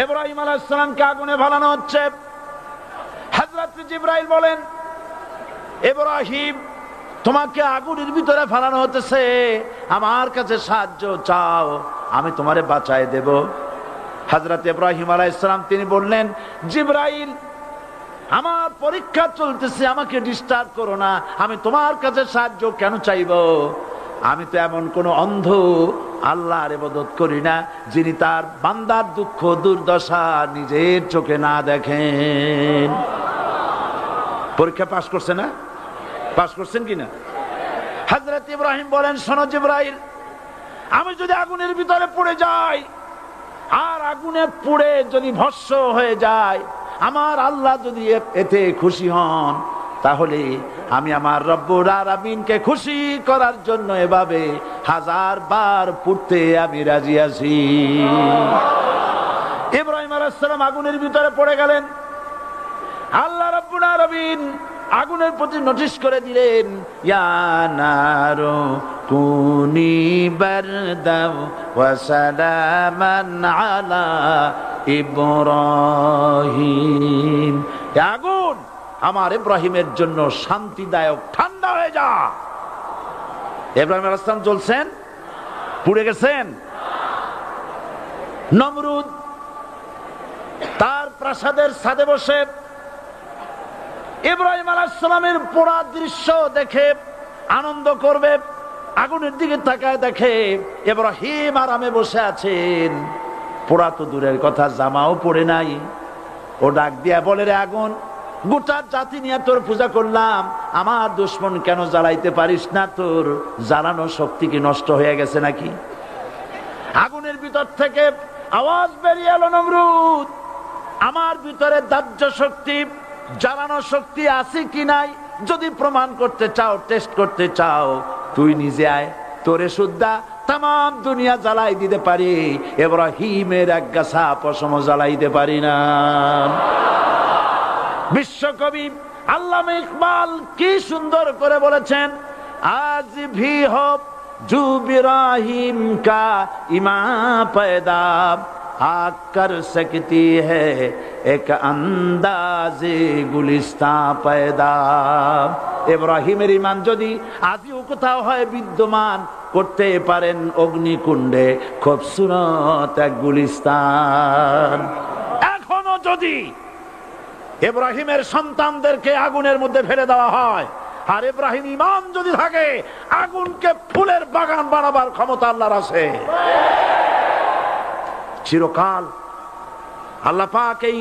ইব্রাহিম আলাইহিস সালামকে আগুনে ফেলানো হচ্ছে। হযরত জিবরাইল বলেন, ইব্রাহিম তোমাকে আগুনের ভিতরে ফেলানো হতেছে, আমার কাছে সাহায্য চাও, আমি তোমারে বাঁচায় দেব। হযরত ইব্রাহিম আলাইহিস সালাম তিনি বললেন, জিবরাইল আমার পরীক্ষা চলতেছে, আমাকে ডিস্টার্ব করো না, আমি তোমার কাছে সাহায্য কেন চাইব? আমি তো এমন কোন অন্ধ আল্লাহর ইবাদত করি না যিনি তার বান্দার দুঃখ দুর্দশা নিজের চোখে না দেখেন। পরীক্ষা পাস করছে না? পাস করছেন কিনা? হযরত ইব্রাহিম বলেন, শোনো জিবরাইল, আমি যদি আগুনের ভিতরে পড়ে যাই আর আগুনে পুড়ে যদি ভস্ম হয়ে যায়, আমার আল্লাহ যদি এতে খুশি হন, তাহলে আমি আমার রব্বুল আলামিনকে খুশি করার জন্য এভাবে 1000 বার পুড়তে আমি রাজি আছি। ইব্রাহিম আলাইহিস সালাম আগুনের ভিতরে পড়ে গেলেন। আল্লাহ রাব্বুল আলামিন আগুনের প্রতি নোটিশ করে দিলেন, ইয়া নারু কুনি বারদাও ওয়া সালামান আলা ইব্রাহিম। আগুন আমার ইব্রাহিমের জন্য শান্তিদায়ক, ঠান্ডা হয়ে যা। ইব্রাহিম আলাইহিস সালাম জ্বলছেন? পুড়ে গেছেন? নমরুদ তার প্রাসাদের ছাদে বসে ইব্রাহিম আলাইহিস সালামের পোড়া দৃশ্য দেখে আনন্দ করবে, আগুনের দিকে তাকায় দেখে ইব্রাহিম আরামে বসে আছেন। পোড়া তো দূরের কথা, জামাও পড়ে নাই। ও ডাক দিয়া বলে, রে আগুন, গোটা জাতি নিয়ে তোর পূজা করলাম, আমার দুশমন কেন জ্বালাইতে পারিস না? তোর জ্বালানো শক্তি কি নষ্ট হয়ে গেছে নাকি? আগুনের ভিতর থেকে আওয়াজ বেরিয়ে এলো, নমরুদ, আমার ভিতরে দাহ্য শক্তি, জ্বালানো শক্তি আছে কি নাই যদি প্রমাণ করতে চাও, টেস্ট করতে চাও, তুই নিজে আয়, তোরে সুদ্ধা তাম দুনিয়া জ্বালাই দিতে পারি, ইব্রাহিমের এক গাছা পশম জ্বালাইতে পারি না। বিশ্বকবি আল্লামা ইকবাল কি সুন্দর করে বলেছেন, আজ ভি হো জু ইব্রাহিম কা ইমা पैदा आग कर सकती है एक अंदाजे गुलिस्तां पैदा। ইব্রাহিমের ঈমান যদি আজও কোথাও হয় বিদ্যমান, করতে পারেন অগ্নিকুণ্ডে খুবসুরত এক গুলিস্তান। এখনো যদি ইব্রাহিমের সন্তানদেরকে আগুনের মধ্যে ফেলে দেওয়া হয়, আর ইব্রাহিম ঈমান যদি থাকে, আগুনকে ফুলের বাগান বানাবার ক্ষমতা আল্লাহর আছে। চিরকাল আল্লাহ পাক এই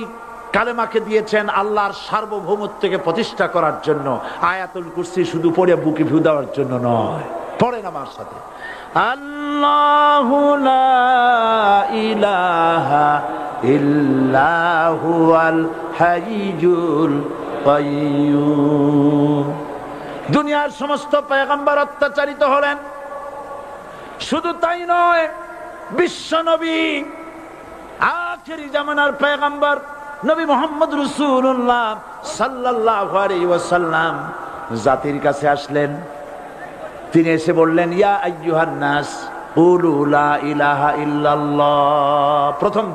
কালেমাকে দিয়েছেন আল্লাহর সার্বভৌমত্বকে প্রতিষ্ঠা করার জন্য। আয়াতুল কুরসি শুধু পড়ে বুকে ফু দেওয়ার জন্য নয়। পড়েন আমার সাথে, আল্লাহু লা ইলাহা ইল্লা হুয়াল হাইয়ুল কাইয়্যুম। দুনিয়ার সমস্ত পয়গম্বর অত্যাচারিত হলেন, শুধু তাই নয়, বিশ্ব নবী আখেরি জামানার পয়গম্বর নবী মুহাম্মদ রাসূলুল্লাহ সাল্লাল্লাহু আলাইহি ওয়াসাল্লাম জাতির কাছে আসলেন। তিনি এসে বললেন, ইয়া আইয়ুহান নাস কুলু লা ইলাহা ইল্লাল্লাহ। প্রথম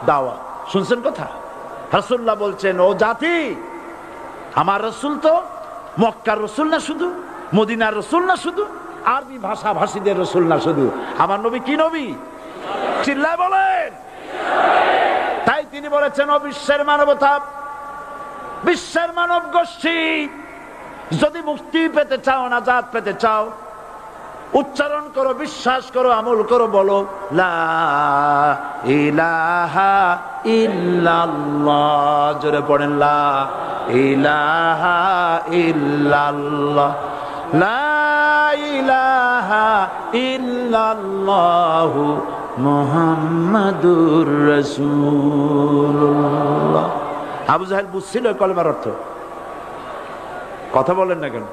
দাওয়া শুনছেন কথা? রাসূলুল্লাহ বলছেন, ও জাতি, আমার রাসূল তো মক্কার রাসূল না শুধু, মদিনার রাসূল না শুধু, আরবি ভাষা ভাষীদের রাসূল না শুধু, আমার নবী কি নবী? চিল্লায় বলেন। তাই তিনি বলেছেন, ও বিশ্বের মানবতা, বিশ্বের মানব গোষ্ঠী, যদি মুক্তি পেতে চাও, নাজাত পেতে চাও, উচ্চারণ করো, বিশ্বাস করো, আমল করো, বলো লা ইলাহা ইল্লাল্লাহ। জোরে পড়েন, লা ইলাহা ইল্লাল্লাহ, লা ইলাহা ইল্লাল্লাহু মুহাম্মাদুর রাসূলুল্লাহ। আবু জাহেল বুঝছিল কলেমার অর্থ? কথা বলেন না কেন?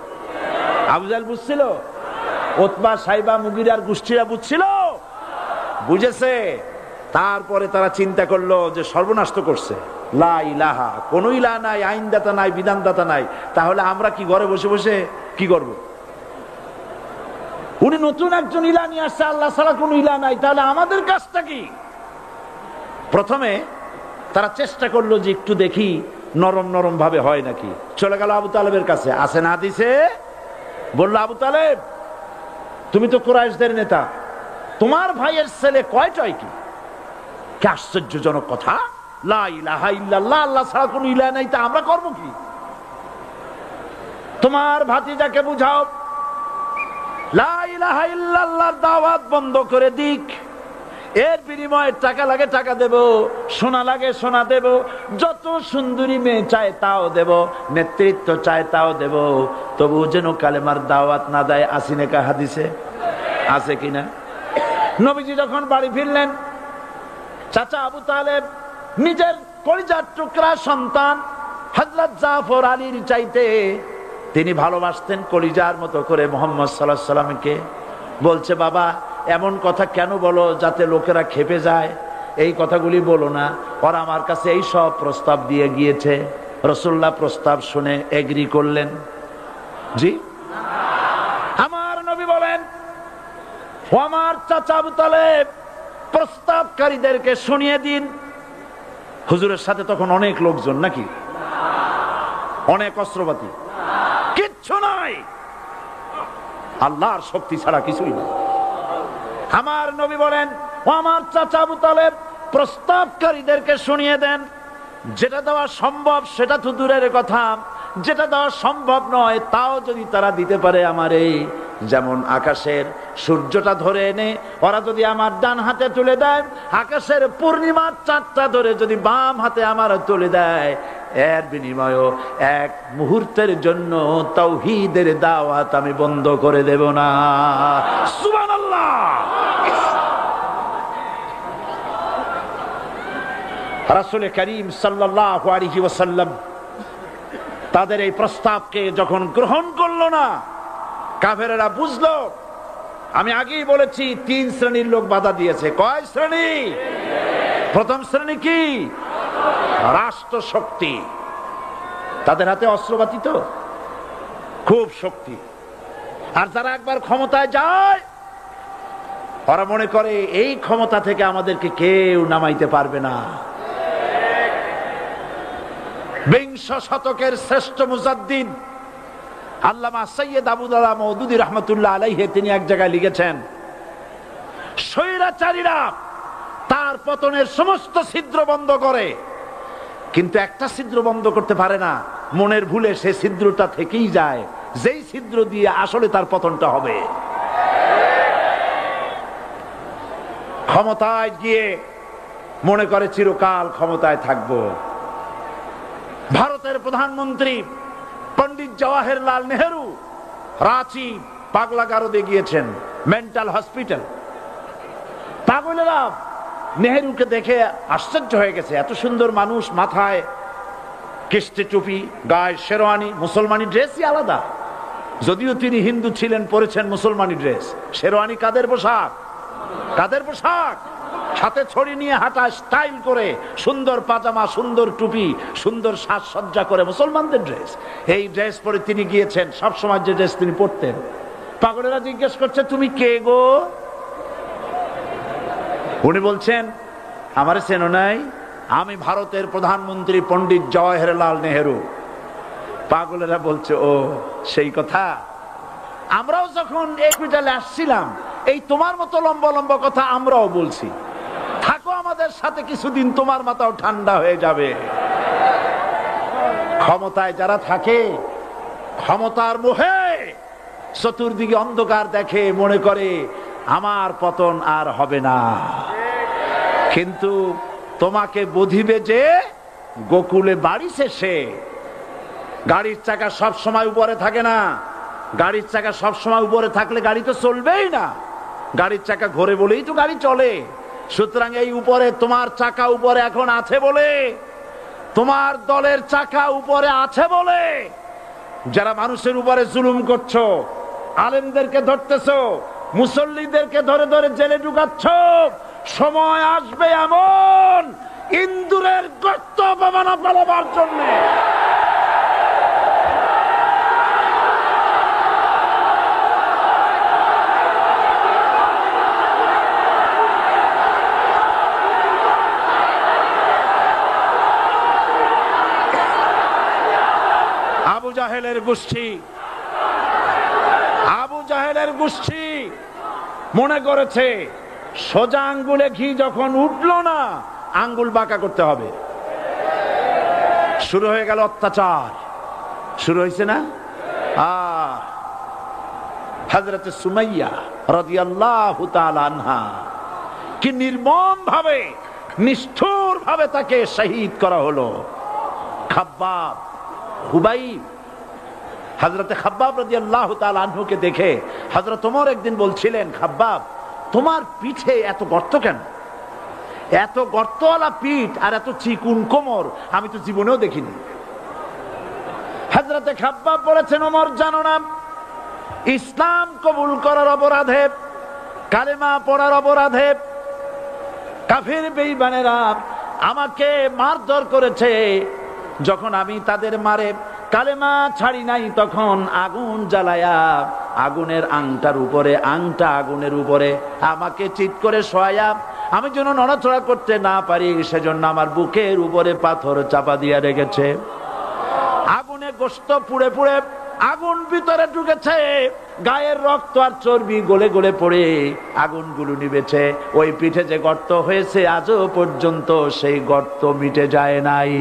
আবু জাহেল বুঝছিল? উতবা, সাইবা, মুগিরার গোষ্ঠীরা বুঝছিল? বুঝেছে। তারপরে তারা চিন্তা করলো যে সর্বনাশ তো করছে, লা ইলাহা, কোন ইলাহা নাই, আইনদাতা নাই, বিধানদাতা নাই, তাহলে আমরা কি ঘরে বসে বসে কি করব? উনি নতুন একজন ইলা নিয়ে আসছে, আল্লাহ ছাড়া কোন ইলা নাই, তাহলে আমাদের কাজটা কি? প্রথমে তারা চেষ্টা করলো যে একটু দেখি নরম নরম ভাবে হয় নাকি। চলে গেল আবু তালেবের কাছে, আসে না দিছে, বললো আবু তালেব তুমি তো কুরাইশদের নেতা, তোমার ভাইয়ের ছেলে কয়টাই কি? কি আশ্চর্যজনক কথা, লা ইলাহা ইল্লাল্লাহ, আল্লাহ ছাড়া কোন ইলাহ নাই, তা আমরা করবো কি? তোমার ভাতিজাকে বুঝাও লা ইলাহা ইল্লাল্লাহর দাওয়াত বন্ধ করে দিক, এর বিনিময়ে টাকা লাগে টাকা দেব, সোনা লাগে সোনা দেব, যত সুন্দরী মেয়ে চায় তাও দেব, নেতৃত্ব চায় তাও দেব, তবু যেন কালেমার দাওয়াত না দেয়। আসিনে কা হাদিসে আছে কিনা? নবীজি যখন বাড়ি ফিরলেন, চাচা আবু তালেব নিজের কলিজার টুকরা সন্তান হযরত জাফর আলীর চাইতে তিনি ভালোবাসতেন কলিজার মতো করে মুহাম্মদ সাল্লাল্লাহু আলাইহি সাল্লামকে। বলছে বাবা এমন কথা কেন বলো যাতে লোকেরা খেপে যায়, এই কথাগুলি বলো না, ওরা আমার কাছে এই সব প্রস্তাব দিয়ে গিয়েছে। রাসূলুল্লাহ প্রস্তাব শুনে এগ্রি করলেন? জি। আমার নবী বলেন ও আমার চাচা আবু তালেব প্রস্তাবকারীদেরকে শুনিয়ে দিন। হুজুরের সাথে তখন অনেক লোকজন নাকি, অনেক অস্ত্রপাতি, কিচ্ছু নাই, আল্লাহর শক্তি ছাড়া কিছুই না। আমার নবী বলেন ও আমার চাচা আবু তালেব প্রস্তাবকারীদেরকে শুনিয়ে দেন, যেটা দেওয়া সম্ভব সেটা তো দূরের কথা, যেটা দেওয়া সম্ভব নয় তাও যদি তারা দিতে পারে আমারে, যেমন আকাশের সূর্যটা ধরে এনে ওরা যদি আমার ডান হাতে তুলে দেয়, আকাশের পূর্ণিমার চাঁদটা ধরে যদি বাম হাতে আমার তুলে দেয়, এর বিনিময়ে এক মুহূর্তের জন্য তাওহীদের দাওয়াত আমি বন্ধ করে দেব না। সুবহানাল্লাহ। রাসূল করিম সাল্লাল্লাহু আলাইহি ওয়াসাল্লাম তাদের এই প্রস্তাবকে যখন গ্রহণ করলো না, কাফেরেরা বুঝলো, আমি আগেই বলেছি 3 শ্রেণীর লোক বাধা দিয়েছে। কয় শ্রেণী? প্রথম শ্রেণী কি? রাষ্ট্র শক্তি, তাদের হাতে অস্ত্রপাতি তো খুব শক্তি, আর যারা একবার ক্ষমতায় যায় ওরা মনে করে এই ক্ষমতা থেকে আমাদেরকে কেউ নামাইতে পারবে না। বিংশ শতকের শ্রেষ্ঠ মুজাদ্দিদ আল্লামা সৈয়দ আবুদুল্লাহ মওদুদী রাহমাতুল্লাহ আলাইহি তিনি এক জায়গায় লিখেছেন, স্বৈরাচারীরা তার পতনের সমস্ত ছিদ্র বন্ধ করে, কিন্তু একটা ছিদ্র বন্ধ করতে পারে না, মনের ভুলে সে ছিদ্রটা থেকেই যায়, যেই ছিদ্র দিয়ে আসলে তার পতনটা হবে। ক্ষমতায় গিয়ে মনে করে চিরকাল ক্ষমতায় থাকবো। ভারতের প্রধানমন্ত্রী পণ্ডিত জওয়াহরলাল নেহেরু রাঁচি পাগলাগারদে গিয়েছেন, মেন্টাল হসপিটাল। পাগলেরা নেহেরুকে দেখে আশ্চর্য হয়ে গেছে, এত সুন্দর মানুষ, মাথায় কিস্তি টুপি, গায়ে শেরওয়ানি, মুসলমানি ড্রেসই আলাদা, যদিও তিনি হিন্দু ছিলেন, পরেছেন মুসলমানি ড্রেস। শেরওয়ানি কাদের পোশাক? কাদের পোশাক? সাথে ছড়ি নিয়ে হাঁটা, স্টাইল করে, সুন্দর পাজামা, সুন্দর টুপি, সুন্দর সাজসজ্জা করে, মুসলমানদের ড্রেস। এই ড্রেস পরে তিনি গিয়েছেন, সবসময় যে ড্রেস তিনি পরতেন। পাগলেরা জিজ্ঞেস করছে তুমি কে গো? উনি বলছেন আমারে চেনো নাই, আমি ভারতের প্রধানমন্ত্রী পণ্ডিত জওয়াহরলাল নেহেরু। পাগলেরা বলছে ও সেই কথা, আমরাও যখন হসপিটালে আসছিলাম এই তোমার মতো লম্বা লম্বা কথা আমরাও বলছি, থাকো আমাদের সাথে কিছুদিন, তোমার মাথাও ঠান্ডা হয়ে যাবে। ক্ষমতায় যারা থাকে, ক্ষমতার মোহে চতুর্দিকে অন্ধকার দেখে, মনে করে আমার পতন আর হবে না। কিন্তু তোমাকে বুঝিবে যে গোকুলে বাড়ি শেষে গাড়ির চাকা সব সময় উপরে থাকে না, গাড়ির চাকা সব সময় উপরে থাকলে গাড়ি তো চলবেই না, গাড়ির চাকা ঘোরে বলেই তো গাড়ি চলে। সুতরাং এই উপরে তোমার চাকা উপরে এখন আছে বলে, তোমার দলের চাকা উপরে আছে বলে যারা মানুষের উপরে জুলুম করছো, আলেমদেরকে ধরতেছো, মুসল্লিদেরকে ধরে ধরে জেলে ঢুকাচ্ছ, সময় আসবে এমন ইন্দুরের গর্ত অপমানা পালাবার জন্য। জাহেলের গোষ্ঠী, আবু জাহেলের গোষ্ঠী মনে করেছে সোজা আঙ্গুলে ঘি যখন উঠলো না, আঙ্গুল বাঁকা করতে হবে। শুরু হয়ে গেল অত্যাচার, শুরু হয়েছে না? হযরত সুমাইয়া রাদিয়াল্লাহু তাআলা আনহা কি নির্মম ভাবে, নিষ্ঠুর ভাবে তাকে শহীদ করা হলো। খাব্বাব, হুবাইব, হযরত খাব্বাব রাদিয়াল্লাহু তাআলা আনহুকে দেখে হযরত ওমর একদিন বলছিলেন, খাব্বাব তোমার পিঠে এত গর্ত কেন? এত গর্তওয়ালা পিঠ আর এত চিকুন কোমর আমি তো জীবনেও দেখিনি। হযরত খাব্বাব বলেছেন, ওমর জানো না, ইসলাম কবুল করার অপরাধে, কালেমা পড়ার অপরাধে কাফির বেঈমানেরা আমাকে মারধর করেছে। যখন আমি তাদের মারে কালেমা ছাড়ি নাই, তখন আগুন জ্বালায়া আগুনের আংটার উপরে, আংটা আগুনের উপরে আমাকে চিৎ করে শোয়ায়া, আমি যেন নড়াচড়া করতে না পারি সেজন্য আমার বুকের উপরে পাথর চাপা দিয়ে রেখেছে। আগুনে গোশত পুড়ে পুড়ে আগুন ভিতরে ঢুকেছে, গায়ের রক্ত আর চর্বি গলে গলে পড়ে আগুনগুলো নিবেছে। ওই পিঠে যে গর্ত হয়েছে আজও পর্যন্ত সেই গর্ত মিটে যায় নাই।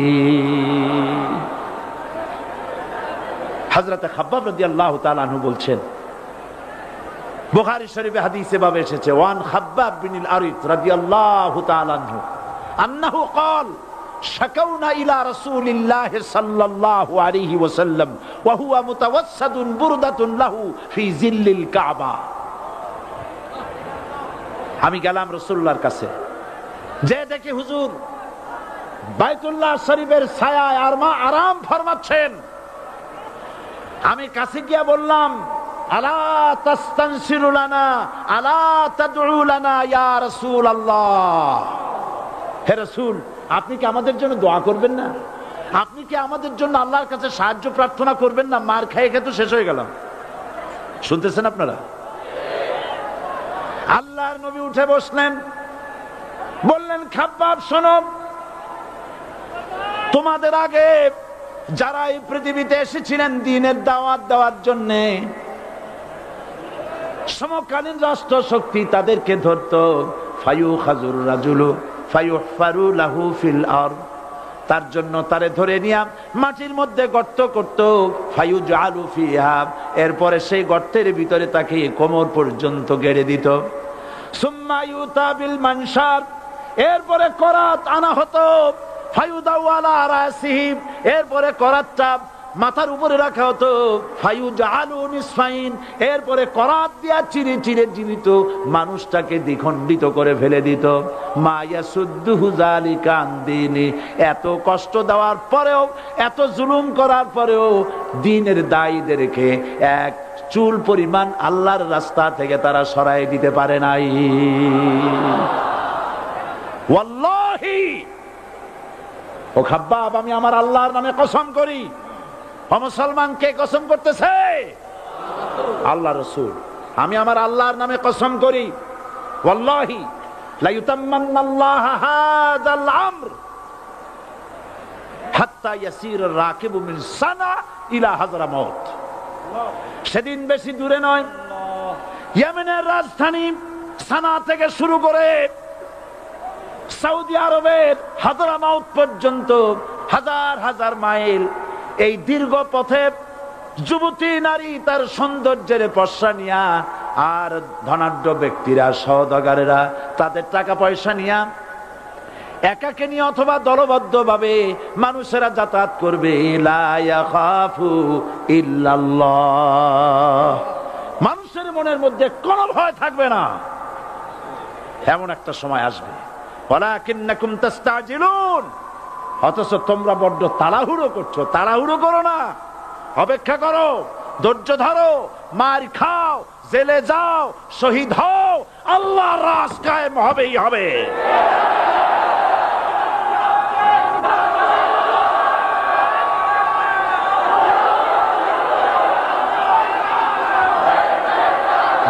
হযরত খাব্বাব রাদিয়াল্লাহু তাআলা আনহু বলছেন, বুখারী শরীফে হাদিসে ভাবে এসেছে, ওয়ান খাব্বাব বিন আরিত রাদিয়াল্লাহু তাআলা আনহু আন্নাহু ক্বাল শাকাউনা ইলা রাসূলিল্লাহি সাল্লাল্লাহু আলাইহি ওয়াসাল্লাম ওয়া হুয়া মুতাওয়াসসাদুন বুরদাতুন লাহু ফি জিল্লিল কাবা। আমি গেলাম রাসূলুল্লাহর কাছে, যে দেখি হুজুর বাইতুল্লাহ শরীফের ছায়ায় আরাম ফরমাচ্ছেন। আমি কাছে গিয়া বললাম, আলা তাস্তানসিরু লানা আলা তাদউ লানা ইয়া রাসূলুল্লাহ, হে রাসূল আপনি কি আমাদের জন্য দোয়া করবেন না? আপনি কি আমাদের জন্য আল্লাহর কাছে সাহায্য প্রার্থনা করবেন না? মার খেয়ে খেয়ে তো শেষ হয়ে গেলাম। শুনতেছেন আপনারা? আল্লাহর নবী উঠে বসলেন, বললেন, খাব্বাব শোনো, তোমাদের আগে যারা এই পৃথিবীতে এসেছিলেন দ্বীনের দাওয়াত দেওয়ার জন্য, সমকালীন রাষ্ট্র শক্তি তাদেরকে ধরতো, ফায়ুখাজুর রাজুলু ফায়ুহফারু লাহু ফিল আরদ, তার জন্য তারে ধরে নিয়া মাটির মধ্যে গর্ত করত, ফায়ুজআলু ফিহা, এরপরে সেই গর্তের ভিতরে তাকে কোমর পর্যন্ত গেড়ে দিত। সুম্মা ইউতা বিল মানশার, এরপরে করাত আনা হতো, ফায়ুদাউ আলা রাসিহি, এরপরে করাতটা মাথার উপরে রাখা হতো, ফায়ুজআলু নিসফাইন, এরপরে করাত দিয়া চিরে চিরে জীবিত মানুষটাকে দ্বিখণ্ডিত করে ফেলে দিত। মা ইয়াসুদ্দুহু যালিকা আন দীনি, এত কষ্ট দেওয়ার পরেও, এত জুলুম করার পরেও দ্বীনের দায়ীদেরকে এক চুল পরিমাণ আল্লাহর রাস্তা থেকে তারা সরাই দিতে পারে নাই। ওয়াল্লাহি, ও খাব্বাব, আমি আমার আল্লাহর নামে কসম করি। ও মুসলমান, কে কসম করতেছে? আল্লাহ রাসূল। আমি আমার আল্লাহর নামে কসম করি, ওয়াল্লাহি লা ইউতাম্মান্নাল্লাহু হাযাল আমর হাত্তা ইয়াসির রাকিবু মিন সানা ইলা হাযরামাউত। সেদিন বেশি দূরে নয়, ইয়েমেনের রাজধানী সানা থেকে শুরু করে সৌদি আরবের হাযরামাউত পর্যন্ত হাজার হাজার মাইল, এই দীর্ঘ পথে যুবতী নারী তার সৌন্দর্যের পশ্চা নিয়া, আর ধনাঢ্য ব্যক্তিরা, সওদাগরেরা তাদের টাকা পয়সা নিয়া একাকে নিয়ে অথবা দলবদ্ধ ভাবে মানুষেরা যাতায়াত করবে। লা ইয়াখাফু ইল্লাল্লাহ, মানুষের মনের মধ্যে কোনো ভয় থাকবে না। এমন একটা সময় আসবে, ওয়ালাকিন্নাকুম তাস্তাজিলুন, অথচ তোমরা বড্ড তাড়াহুড়ো করছো। তাড়াহুড়ো করো না, অপেক্ষা করো, ধৈর্য ধরো, মার খাও, জেলে যাও, শহীদ হও, আল্লাহর রাজ কায়েম হবেই হবে।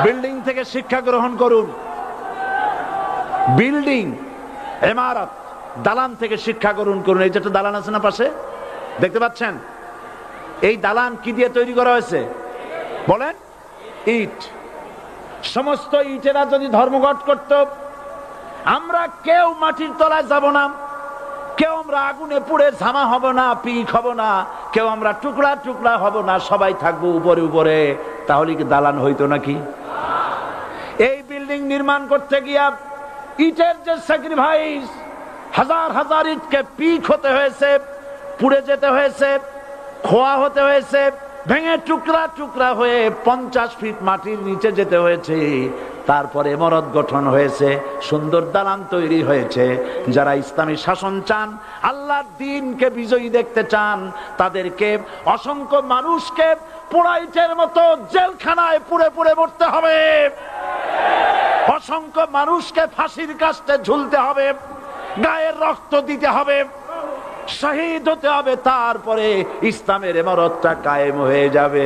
বিল্ডিং থেকে শিক্ষা গ্রহণ করুন, বিল্ডিং, ইমারত, দালান থেকে শিক্ষা গ্রহণ করুন। এই যেটা দালান আছে না পাশে, দেখতে পাচ্ছেন, এই দালান কি দিয়ে তৈরি করা হয়েছে বলেন? ইট। সমস্ত ইটেরা যদি ধর্মঘট করত, আমরা কেউ মাটির তলায় যাব না, কেউ আমরা আগুনে পুড়ে ঝামা হব না, পিক হব না, কেউ আমরা টুকরা টুকরা হব না, সবাই থাকবো উপরে উপরে, তাহলে কি দালান হইতো নাকি? এই বিল্ডিং নির্মাণ করতে গিয়া ইটের যে স্যাক্রিফাইস, হাজার হাজার ইটকে পিক হতে হয়েছে, পুড়ে যেতে হয়েছে, খোয়া হতে হয়েছে, ভেঙে টুকরা টুকরা হয়ে 50 ফিট মাটির নিচে যেতে হয়েছে, তারপরে ইমারত গঠন হয়েছে, সুন্দর দালান তৈরি হয়েছে। যারা ইসলামী শাসন চান, আল্লাহর দ্বীনকে বিজয়ী দেখতে চান, তাদেরকে অসংখ্য মানুষকে পোড়া ইটের মতো জেলখানায় পুড়ে পুড়ে মরতে হবে, অসংখ্য মানুষকে ফাঁসির কাস্টে ঝুলতে হবে, গায়ের রক্ত দিতে হবে, শহীদ হতে হবে, তারপরে ইসলামের ইমারতটা কায়েম হয়ে যাবে।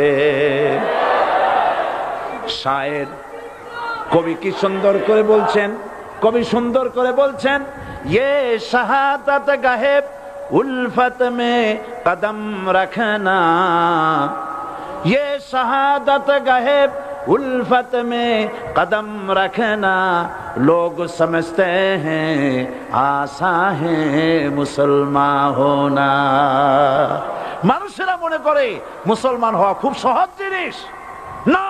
শায়ের কবি কি সুন্দর করে বলছেন, কবি সুন্দর করে বলছেন, ये शहादत गाहे उल्फत में कदम रखना, ये शहादत गाहे उल्फत में कदम रखना, लोग समझते हैं आसा है मुसलमान होना। মানুষেরা মনে করে মুসলমান হওয়া খুব সহজ জিনিস। না,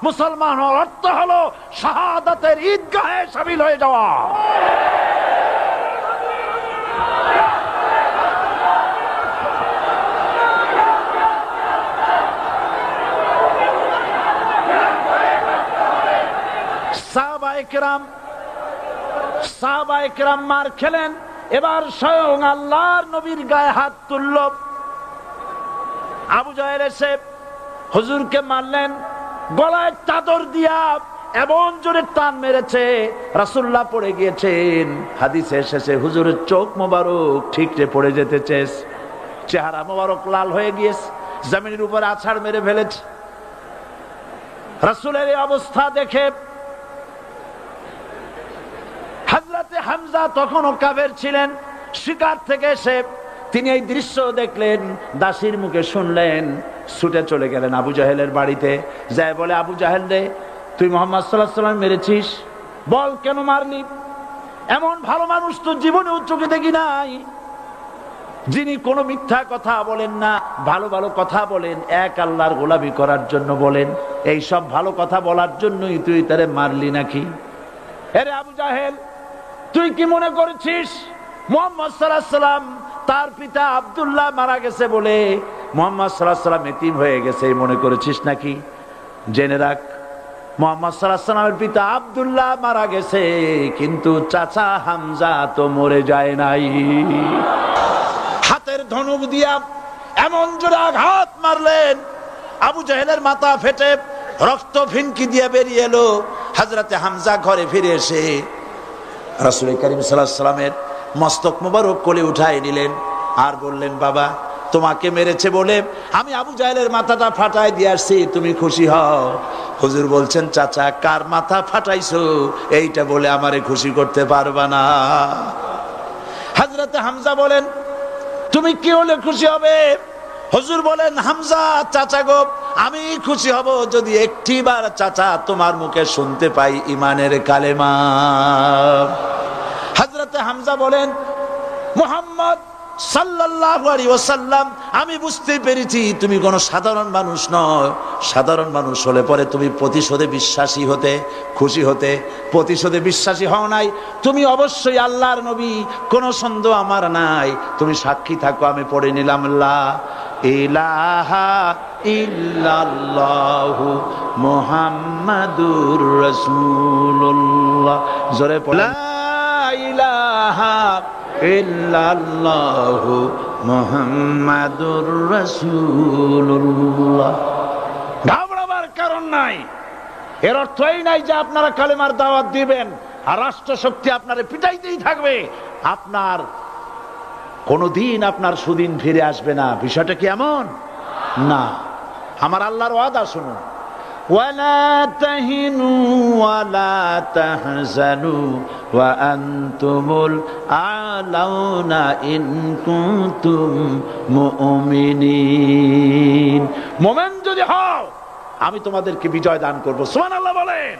মুসলমান হওয়ার অর্থ হলো শাহাদাতের ঈদগাহে শামিল হয়ে যাওয়া। সাহাবায়ে কেরাম মার খেলেন, এবার স্বয়ং আল্লাহর নবীর গায়ে হাত তুলল। আবু জাহেল এসে হুজুরকে মারলেন, গলায় চাদর দিয়া এমন জোরে টান মেরেছে, রাসূলুল্লাহ পড়ে গিয়েছেন। হাদিসে এসেছে হুজুরের চোখ মোবারক ঠিকরে পড়ে যেতেছে, চেহারা মোবারক লাল হয়ে গিয়েছে, জমিনের উপর আছাড় মেরে ফেলেছে। রাসূলের এই অবস্থা দেখে হযরতে হামজা তখনও কাফের ছিলেন, শিকার থেকে এসে তিনি এই দৃশ্য দেখলেন, দাসীর মুখে শুনলেন, ছুটে চলে গেলেন আবু জাহেলের বাড়িতে। যায় বলে, আবু জাহেল রে, তুই মুহাম্মদ সাল্লাল্লাহু আলাইহি ওয়াসাল্লাম মেরেছিস, বল কেন মারলি? এমন ভালো মানুষ তো জীবনে চোখে দেখি নাই, যিনি কোনো মিথ্যা কথা বলেন না, ভালো ভালো কথা বলেন, এক আল্লাহর গোলামি করার জন্য বলেন। এই সব ভালো কথা বলার জন্যই তুই তারে মারলি নাকি? আরে আবু জাহেল, তুই কি মনে করেছিস মুহাম্মদ সাল্লাল্লাহু আলাইহি ওয়াসাল্লাম তার পিতা আব্দুল্লাহ মারা গেছে বলে মুহাম্মদ সাল্লাল্লাহু আলাইহি ওয়াসাল্লাম এতিম হয়ে গেছে এই মনে করেছিস নাকি? জেনে রাখ, মুহাম্মদ সাল্লাল্লাহু আলাইহি ওয়াসাল্লামের পিতা আব্দুল্লাহ মারা গেছে, কিন্তু চাচা হামজা তো মরে যায় নাই। হাতের ধনুক দিয়া এমন জোরে আঘাত মারলেন, আবু জাহেলের মাথা ফেটে রক্ত ফিনকি দিয়ে বেরিয়ে এলো। হযরতে হামজা ঘরে ফিরে এসে রাসূল করিম সাল্লাল্লাহু আলাইহি ওয়াসাল্লামের মস্তক মোবারক কোলে উঠায় নিলেন আর বললেন, বাবা, তোমাকে মেরেছে বলে আমি আবু জাহেলের মাথাটা ফাটায় দিয়ে আসছি, তুমি খুশি হও। হুজুর বলছেন, চাচা, কার মাথা ফাটাইছো এইটা বলে আমারে খুশি করতে পারবা না। হযরতে হামজা বলেন, তুমি কি হলে খুশি হবে? হুজুর বলেন, হামজা চাচা গো, আমি খুশি হব যদি একটিবার চাচা তোমার মুখে শুনতে পাই ঈমানের কালেমা। হযরতে হামজা বলেন, মুহাম্মদ সাল্লাল্লাহু আলাইহি ওয়াসাল্লাম, আমি বুঝতে পেরেছি তুমি কোনো সাধারণ মানুষ নয়। সাধারণ মানুষ হলে পরে তুমি প্রতিশোধে বিশ্বাসী হতে, খুশি হতে। প্রতিশোধে বিশ্বাসী হও নাই, তুমি অবশ্যই আল্লাহর নবী, কোনো সন্দেহ আমার নাই। তুমি সাক্ষী থাকো, আমি পড়ে নিলাম, লা ইলাহা ইল্লাল্লাহু মুহাম্মাদুর রাসূলুল্লাহ। জোরে পড়ো, লা ইলাহা ইল্লাল্লাহু মুহাম্মাদুর রাসূলুল্লাহ। ঘাবড়াবার কারণ নাই। এর অর্থ এই নাই যে আপনারা কালেমার দাওয়াত দিবেন আর রাষ্ট্রশক্তি আপনারে পিটাইতেই থাকবে, আপনার কোনদিন আপনার সুদিন ফিরে আসবে না। বিষয়টা কি এমন না? আমার আল্লাহর ওয়াদা শুনুন, ولا تهنوا ولا تحزنوا وأنتم الأعلون إن كنتم مؤمنين। মুমিন যদি হও আমি তোমাদেরকে বিজয় দান করব। সুবহানাল্লাহ বলেন।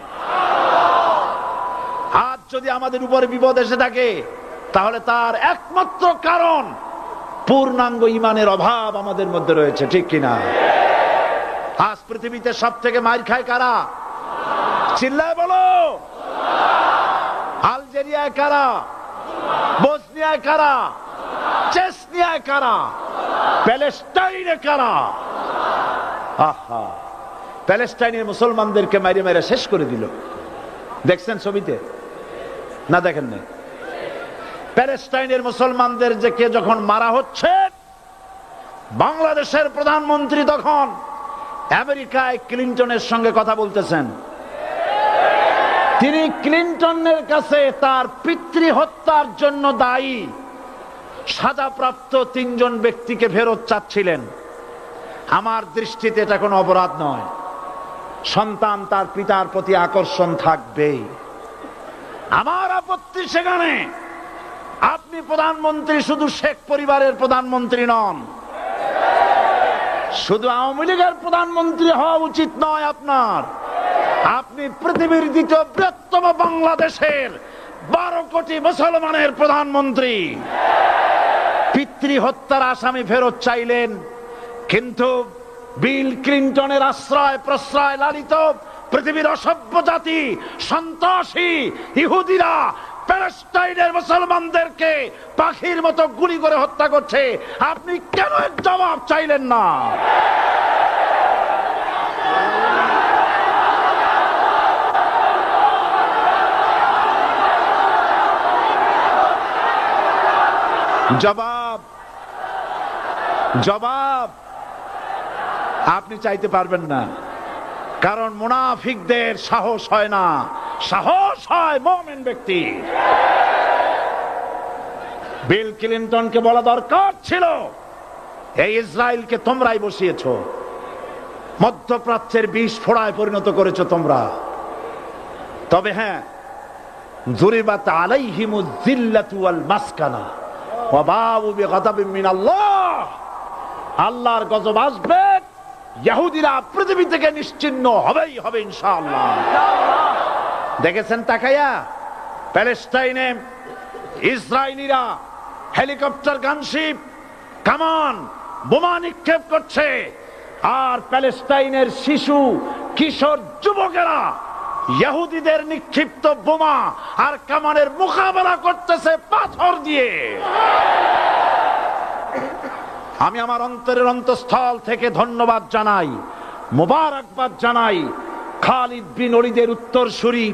আজ যদি আমাদের উপরে বিপদ এসে থাকে তাহলে তার একমাত্র কারণ পূর্ণাঙ্গ ঈমানের অভাব আমাদের মধ্যে রয়েছে, ঠিক কিনা? আজ পৃথিবীতে সব থেকে মার খায় কারা? চিল্লায় বলো। আলজেরিয়ায় কারা? বসনিয়ায় কারা? চেচনিয়ায় কারা? প্যালেস্টাইনে কারা? আহা, প্যালেস্টাইনের মুসলমানদেরকে মারি মেরে শেষ করে দিল। দেখছেন ছবিতে না দেখেন না? প্যালেস্টাইনের মুসলমানদের যে কে যখন মারা হচ্ছে, বাংলাদেশের প্রধানমন্ত্রী তখন আমেরিকায় ক্লিনটনের সঙ্গে কথা বলতেছেন। তিনি ক্লিনটনের কাছে তার পিতৃ হত্যার জন্য দায়ী সাজাপ্রাপ্ত 3 জন ব্যক্তিকে ফেরত চাচ্ছিলেন। আমার দৃষ্টিতে এটা কোনো অপরাধ নয়। সন্তান তার পিতার প্রতি আকর্ষণ থাকবেই। আমার আপত্তি সেখানে আপনি প্রধানমন্ত্রী শুধু শেখ পরিবারের প্রধানমন্ত্রী নন, শুধু আওয়ামী লীগের প্রধানমন্ত্রী হওয়া উচিত নয় আপনার। আপনি পৃথিবীর দ্বিতীয় বৃহত্তম বাংলাদেশের 12 কোটি মুসলমানের প্রধানমন্ত্রী। পিতৃ হত্যার আসামি ফেরত চাইলেন, কিন্তু বিল ক্লিনটনের আশ্রয় প্রশ্রয় লালিত পৃথিবীর অসভ্য জাতি সন্ত্রাসী ইহুদিরা প্যালেস্টাইনের মুসলমানদেরকে পাখির মতো গুলি করে হত্যা করছে। আপনি কেন এর জবাব চাইলেন না? জবাব জবাব আপনি চাইতে পারবেন না, কারণ মুনাফিকদের সাহস হয় না, সাহস হয় মুমিন ব্যক্তি। বিল ক্লিনটনকে বলা দরকার ছিল, এই ইসরায়েলকে তোমরাই বসিয়েছ, মধ্যপ্রাচ্যের বিষ ফোড়ায় পরিণত করেছো তোমরা। তবে হ্যাঁ, যুরিবাত আলাইহিমুয যিল্লাতু ওয়াল মাসকানা ওয়া বাউ বিগাদাবিন মিনাল্লাহ। আল্লাহর গজব আসবে, ইহুদিরা পৃথিবী থেকে নিশ্চিহ্ন হবেই হবে ইনশাআল্লাহ। দেখেছেন তাকায়া প্যালেস্টাইনে ইসরায়েলিরা হেলিকপ্টার, গানশিপ, কামান, বোমা নিক্ষেপ করছে, আর প্যালেস্টাইনের শিশু কিশোর যুবকেরা ইহুদিদের নিক্ষিপ্ত বোমা আর কামানের মোকাবেলা করতেছে পাথর দিয়ে। আমি আমার অন্তরের অন্তঃস্থল থেকে ধন্যবাদ জানাই, মোবারকবাদ জানাই খালিদ বিন ওলীদের উত্তরসূরি,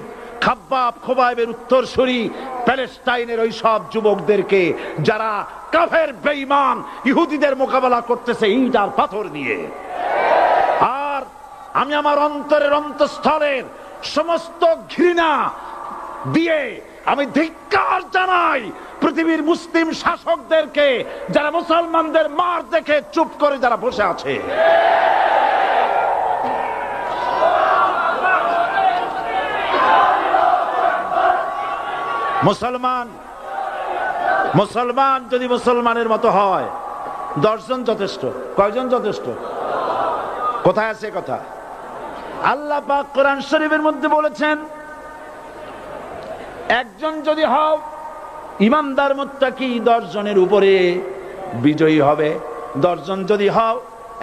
খাব্বাব খোবাইবের উত্তরসূরি প্যালেস্টাইনের ওই সব যুবকদেরকে যারা কাফের বেঈমান ইহুদিদের মোকাবেলা করতেছে ইট আর পাথর দিয়ে। আর আমি আমার অন্তরের অন্তঃস্থলের সমস্ত ঘৃণা দিয়ে আমি ধিক্কার জানাই পৃথিবীর মুসলিম শাসকদেরকে, যারা মুসলমানদের মার দেখে চুপ করে যারা বসে আছে। মুসলমান যদি মুসলমানের মতো হয়, 10 জন যথেষ্ট। কয়জন যথেষ্ট? কোথায় আছে কথা? আল্লাহ পাক কোরআন শরীফের মধ্যে বলেছেন, একজন যদি হও ইমানদার মুত্তাকি 10 জনের উপরে বিজয়ী হবে। 10 জন যদি হও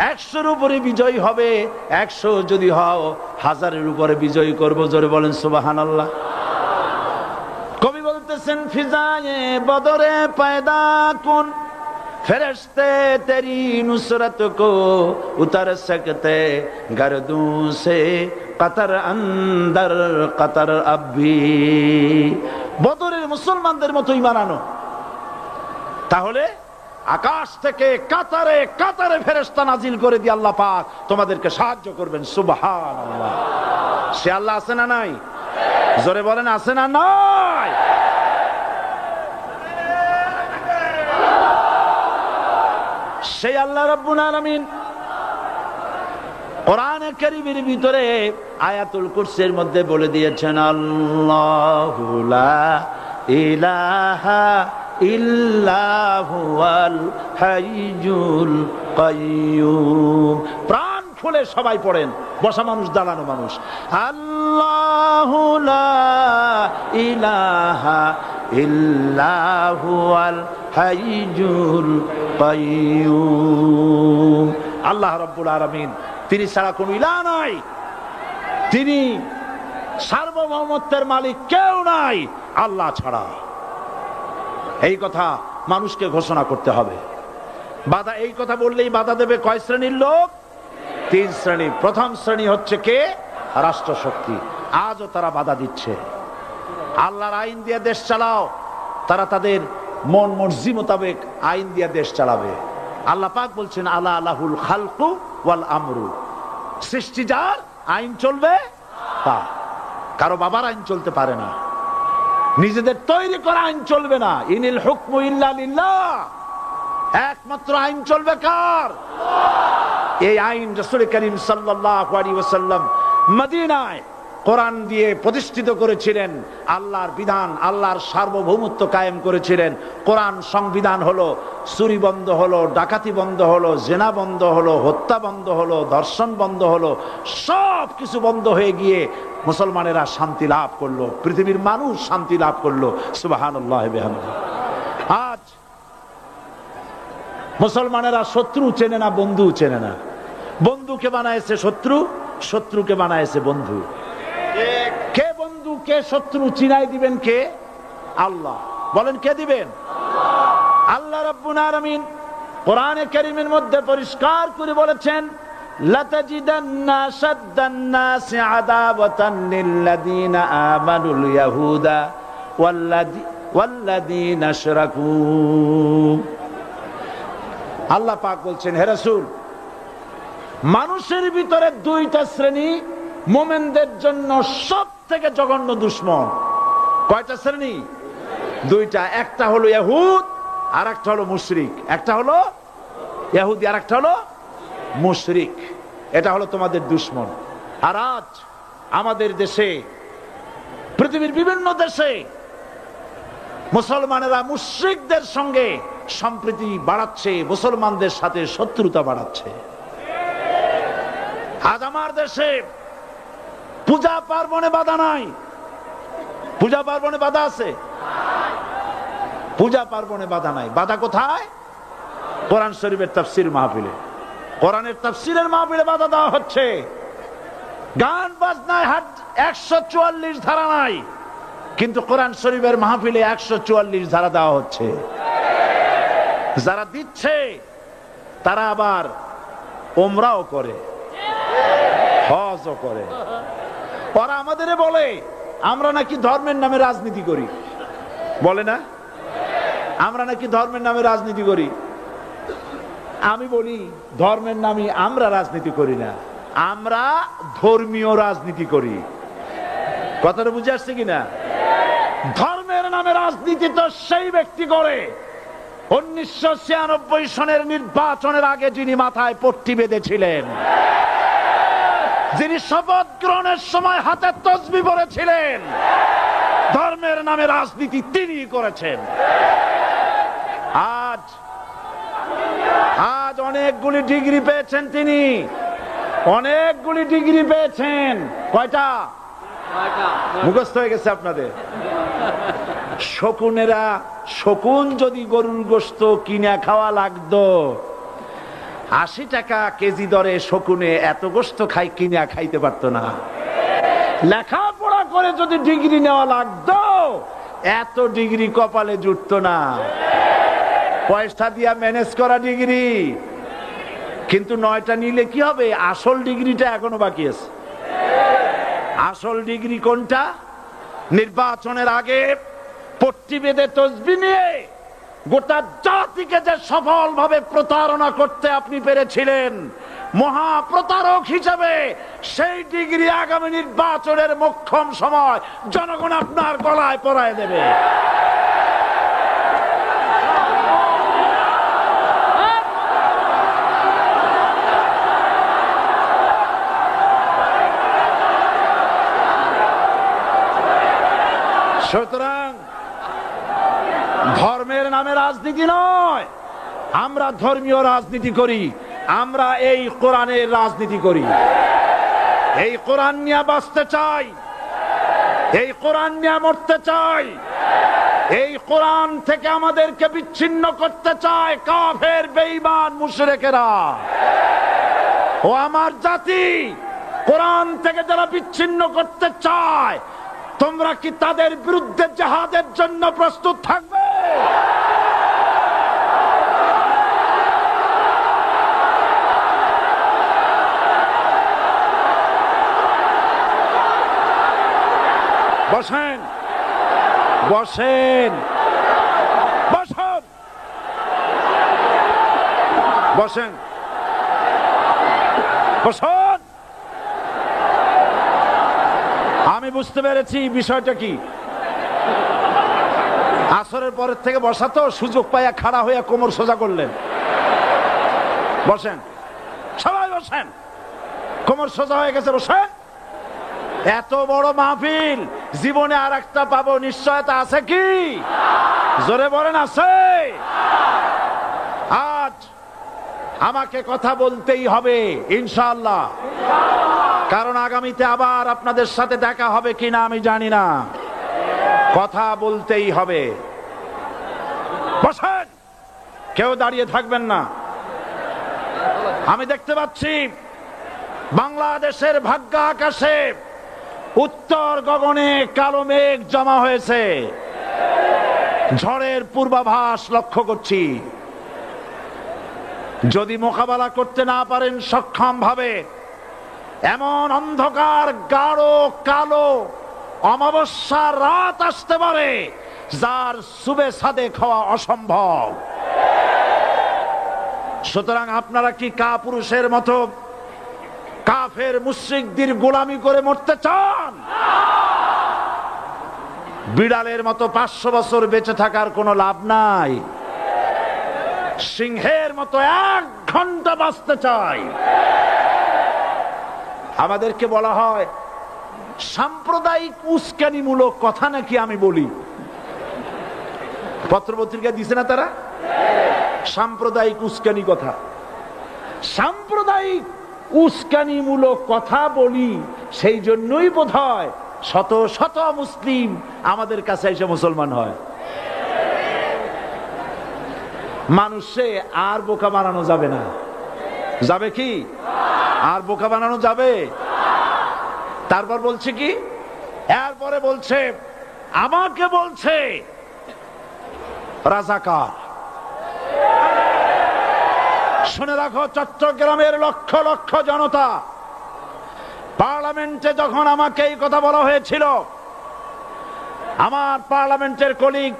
100-এর উপরে বিজয়ী হবে। 100 যদি হও 1000-এর উপরে বিজয়ী করব। জোরে বলেন সুবহানাল্লাহ। কবি বলতেছেন, ফিজায়ে বদরে পয়দা কুন ফেরেশতে তেরি নুসরত কো উতার সকতে গর্দু সে কাতার আন্দর কাতার আবি। বদরের মুসলমানদের মতো ঈমান আনো, তাহলে আকাশ থেকে কাতারে কাতারে ফেরেশতা নাজিল করে দিয়ে আল্লাহ পাক তোমাদেরকে সাহায্য করবেন। সুবহানাল্লাহ। সে আল্লাহ আছে না নাই? জোরে বলেন, আছে না নাই? সেই আল্লাহ রাব্বুল আলামিন কোরআনে কারীমের ভিতরে আয়াতুল কুরসির মধ্যে বলে দিয়েছেন আল্লাহু লা ইলাহা ইল্লা হুয়াল হাইয়ুল কাইয়্যুম। প্রাণ খুলে সবাই পড়েন, বসা মানুষ দাঁড়ানো মানুষ। আল্লাহু লা ইলাহা ইল্লা হুয়াল হাইয়ুল কাইয়্যুম। আল্লাহ রাব্বুল আলামিন, তিনি ছাড়া কোনো ইলাহ নাই, তিনি সার্বভৌমত্বের মালিক, কেউ নাই আল্লাহ ছাড়া। এই কথা মানুষকে ঘোষণা করতে হবে। বাধা, এই কথা বললেই বাধা দেবে কয় শ্রেণীর লোক? 3 শ্রেণী। প্রথম শ্রেণী হচ্ছে কে? রাষ্ট্রশক্তি। আজও তারা বাধা দিচ্ছে। আল্লাহর আইন দিয়ে দেশ চালাও, তারা তাদের মন মর্জি মোতাবেক আইন দিয়ে দেশ চালাবে। আল্লাহ পাক বলছেন আলা আলাহুল খালকু ওয়াল আমরু, সৃষ্টি যার, আইন চলবে তার। কারো বাবার আইন চলতে পারে না, নিজেদের তৈরি করা আইন চলবে না। ইনিল হুকমু ইল্লা লিল্লাহ, একমাত্র আইন চলবে কার? এই আইন রাসূল করিম সাল্লাল্লাহু আলাইহি ওয়াসাল্লাম মদিনায় কোরআন দিয়ে প্রতিষ্ঠিত করেছিলেন। আল্লাহর বিধান, আল্লাহর সার্বভৌমত্ব কায়েম করেছিলেন। কোরআন সংবিধান হলো, চুরি বন্ধ হলো, ডাকাতি বন্ধ হলো, জেনা বন্ধ হলো, হত্যা বন্ধ হলো, ধর্ষণ বন্ধ হলো, সব কিছু বন্ধ হয়ে গিয়ে মুসলমানেরা শান্তি লাভ করলো, পৃথিবীর মানুষ শান্তি লাভ করলো। সুবহানাল্লাহ বিহামদিহি। আজ মুসলমানেরা শত্রু চেনে না, বন্ধু চেনে না। বন্ধুকে বানাইছে শত্রু, শত্রুকে বানাইছে বন্ধু। কে বন্ধু কে শত্রু চিনাই দিবেন কে? আল্লাহ। বলেন কে দিবেন? আল্লাহ রাব্বুল আলামিন কোরআনে কারীমের মধ্যে পরিষ্কার করে বলেছেন লাতাজিদান্না শাদ্দান নাসি আদাওয়াতান লিল্লাযীনা আমানুল ইয়াহুদা ওয়াল্লাযীনা আশরাকু। আল্লাহ পাক বলছেন, হে রাসূল, মানুষের ভিতরে 2টা শ্রেণী মুমিনদের জন্য সব থেকে জঘন্য দুশমন। কয়টা শ্রেণী? 2টা। একটা হলো ইহুদ, আর একটা হলো মুশরিক। একটা হলো ইহুদি, আর একটা হলো মুশরিক। এটা হলো তোমাদের দুশমন। আর আজ আমাদের দেশে, পৃথিবীর বিভিন্ন দেশে মুসলমানেরা মুশরিকদের সঙ্গে সম্প্রীতি বাড়াচ্ছে, মুসলমানদের সাথে শত্রুতা বাড়াচ্ছে। আজ আমার দেশে পূজা পার্বণে বাধা নাই। পূজা পার্বণে বাধা আছে? পূজা পার্বণে বাধা নাই। বাধা কোথায়? কোরআন শরীফের তাফসীর মাহফিলে। কোরআনের তাফসীরের মাহফিলে বাধা দেওয়া হচ্ছে। গান বাজনায় 144 ধারা নাই, কিন্তু কোরআন শরীফের মাহফিলে 144 ধারা দেওয়া হচ্ছে। যারা দিচ্ছে তারা আবার ওমরাও করে, হজও করে। ওরা আমাদের বলে আমরা নাকি ধর্মের নামে রাজনীতি করি। বলে না? আমরা নাকি ধর্মের নামে রাজনীতি করি। আমি বলি ধর্মের নামে আমরা রাজনীতি করি না, আমরা ধর্মীয় রাজনীতি করি। কথাটা বুঝে আসছে কিনা? ধর্মের নামে রাজনীতি তো সেই ব্যক্তি করে 1996 সনের নির্বাচনের আগে যিনি মাথায় পট্টি বেঁধেছিলেন, যিনি শপথ গ্রহণের সময় হাতে তসবিহ পরেছিলেন। ধর্মের নামে রাজনীতি তিনি করেছেন। আজ অনেকগুলি ডিগ্রি পেয়েছেন তিনি, অনেকগুলি ডিগ্রি পেয়েছেন। কয়টা? মুখস্থ হয়ে গেছে আপনাদের। শকুনেরা, শকুন যদি গরুর গোশত কিনে খাওয়া লাগতো, 80 টাকা কেজি দরে শকুনে এত গোশত কিনে খাইতে পারতো না। লেখাপড়া করে যদি ডিগ্রি নেওয়া লাগতো, এত ডিগ্রি কপালে জুটতো না। পয়সা দিয়া ম্যানেজ করা ডিগ্রি, কিন্তু 9টা নিলে কি হবে? আসল ডিগ্রিটা এখনো বাকি আছে। আসল ডিগ্রি কোনটা? নির্বাচনের আগে পট্টি বেঁধে তসবিহ নিয়ে গোটা জাতিকে যে সফলভাবে প্রতারণা করতে আপনি পেরেছিলেন, মহা প্রতারক হিসেবে সেই ডিগ্রি আগামী নির্বাচনের মোক্ষম সময় জনগণ আপনার গলায় পরায় দেবে। নামে রাজনীতি নয়, আমরা ধর্মীয় রাজনীতি করি, আমরা এই কোরআনের রাজনীতি করি। এই কোরআন নিয়ে বাঁচতে চাই, এই কোরআন নিয়ে মরতে চাই। এই কোরআন থেকে আমাদেরকে বিচ্ছিন্ন করতে চায় কাফের, বেঈমান, মুশরিকেরা। ও আমার জাতি, কোরআন থেকে যারা বিচ্ছিন্ন করতে চায়, তোমরা কি তাদের বিরুদ্ধে জিহাদের জন্য প্রস্তুত থাকবে? বসেন, বসেন, বসেন, বসেন, বসেন। আমি বুঝতে পেরেছি বিষয়টা কি। আসরের পরের থেকে বসা তো, সুযোগ পাইয়া খাড়া হইয়া কোমর সোজা করলেন। বসেন, সবাই বসেন, কোমর সোজা হয়ে গেছে, বসেন। এত বড় মাহফিল, জীবনে আর একটা পাবো নিশ্চয়তা আছে কি? জোরে বলেন, আছে? আজ আমাকে কথা বলতেই হবে ইনশাআল্লাহ, কারণ আগামীতে আবার আপনাদের সাথে দেখা হবে কিনা আমি জানি না। কথা বলতেই হবে। বসেন, কেউ দাঁড়িয়ে থাকবেন না। আমি দেখতে পাচ্ছি বাংলাদেশের ভাগ্য আকাশে উত্তর গগনে কালো মেঘ জমা হয়েছে, ঝড়ের পূর্বাভাস লক্ষ্য করছি। যদি মোকাবেলা করতে না পারেন সক্ষম ভাবে, এমন অন্ধকার গাঢ় কালো অমাবস্যার রাত আসতে পারে যার সুবে সাদে খাওয়া অসম্ভব। সুতরাং আপনারা কি কাপুরুষের মতো কাফের মুশরিকদের গোলামি করে মরতে চান? বিড়ালের মতো 500 বছর বেঁচে থাকার কোনো লাভ নাই। সিংহের মতো 1 ঘন্টা বাঁচতে চাই। আমাদেরকে বলা হয় সাম্প্রদায়িক উস্কানিমূলক কথা নাকি আমি বলি। পত্রপত্রিকা দিছে না তারা? সাম্প্রদায়িক উস্কানি কথা, সাম্প্রদায়িক উস্কানিমূলক কথা বলি। সেই জন্যই বোধহয় শত শত মুসলিম আমাদের কাছে এসে মুসলমান হয়। মানুষে আর বোকা বানানো যাবে না। যাবে কি? আর বোকা বানানো যাবে? তারপর বলছে কি, এরপরে বলছে, আমাকে বলছে রাজাকার। শুনে রাখো চট্টগ্রামের লক্ষ লক্ষ জনতা, পার্লামেন্টে যখন আমাকে এই কথা বলা হয়েছিল, আমার পার্লামেন্টের কলিগ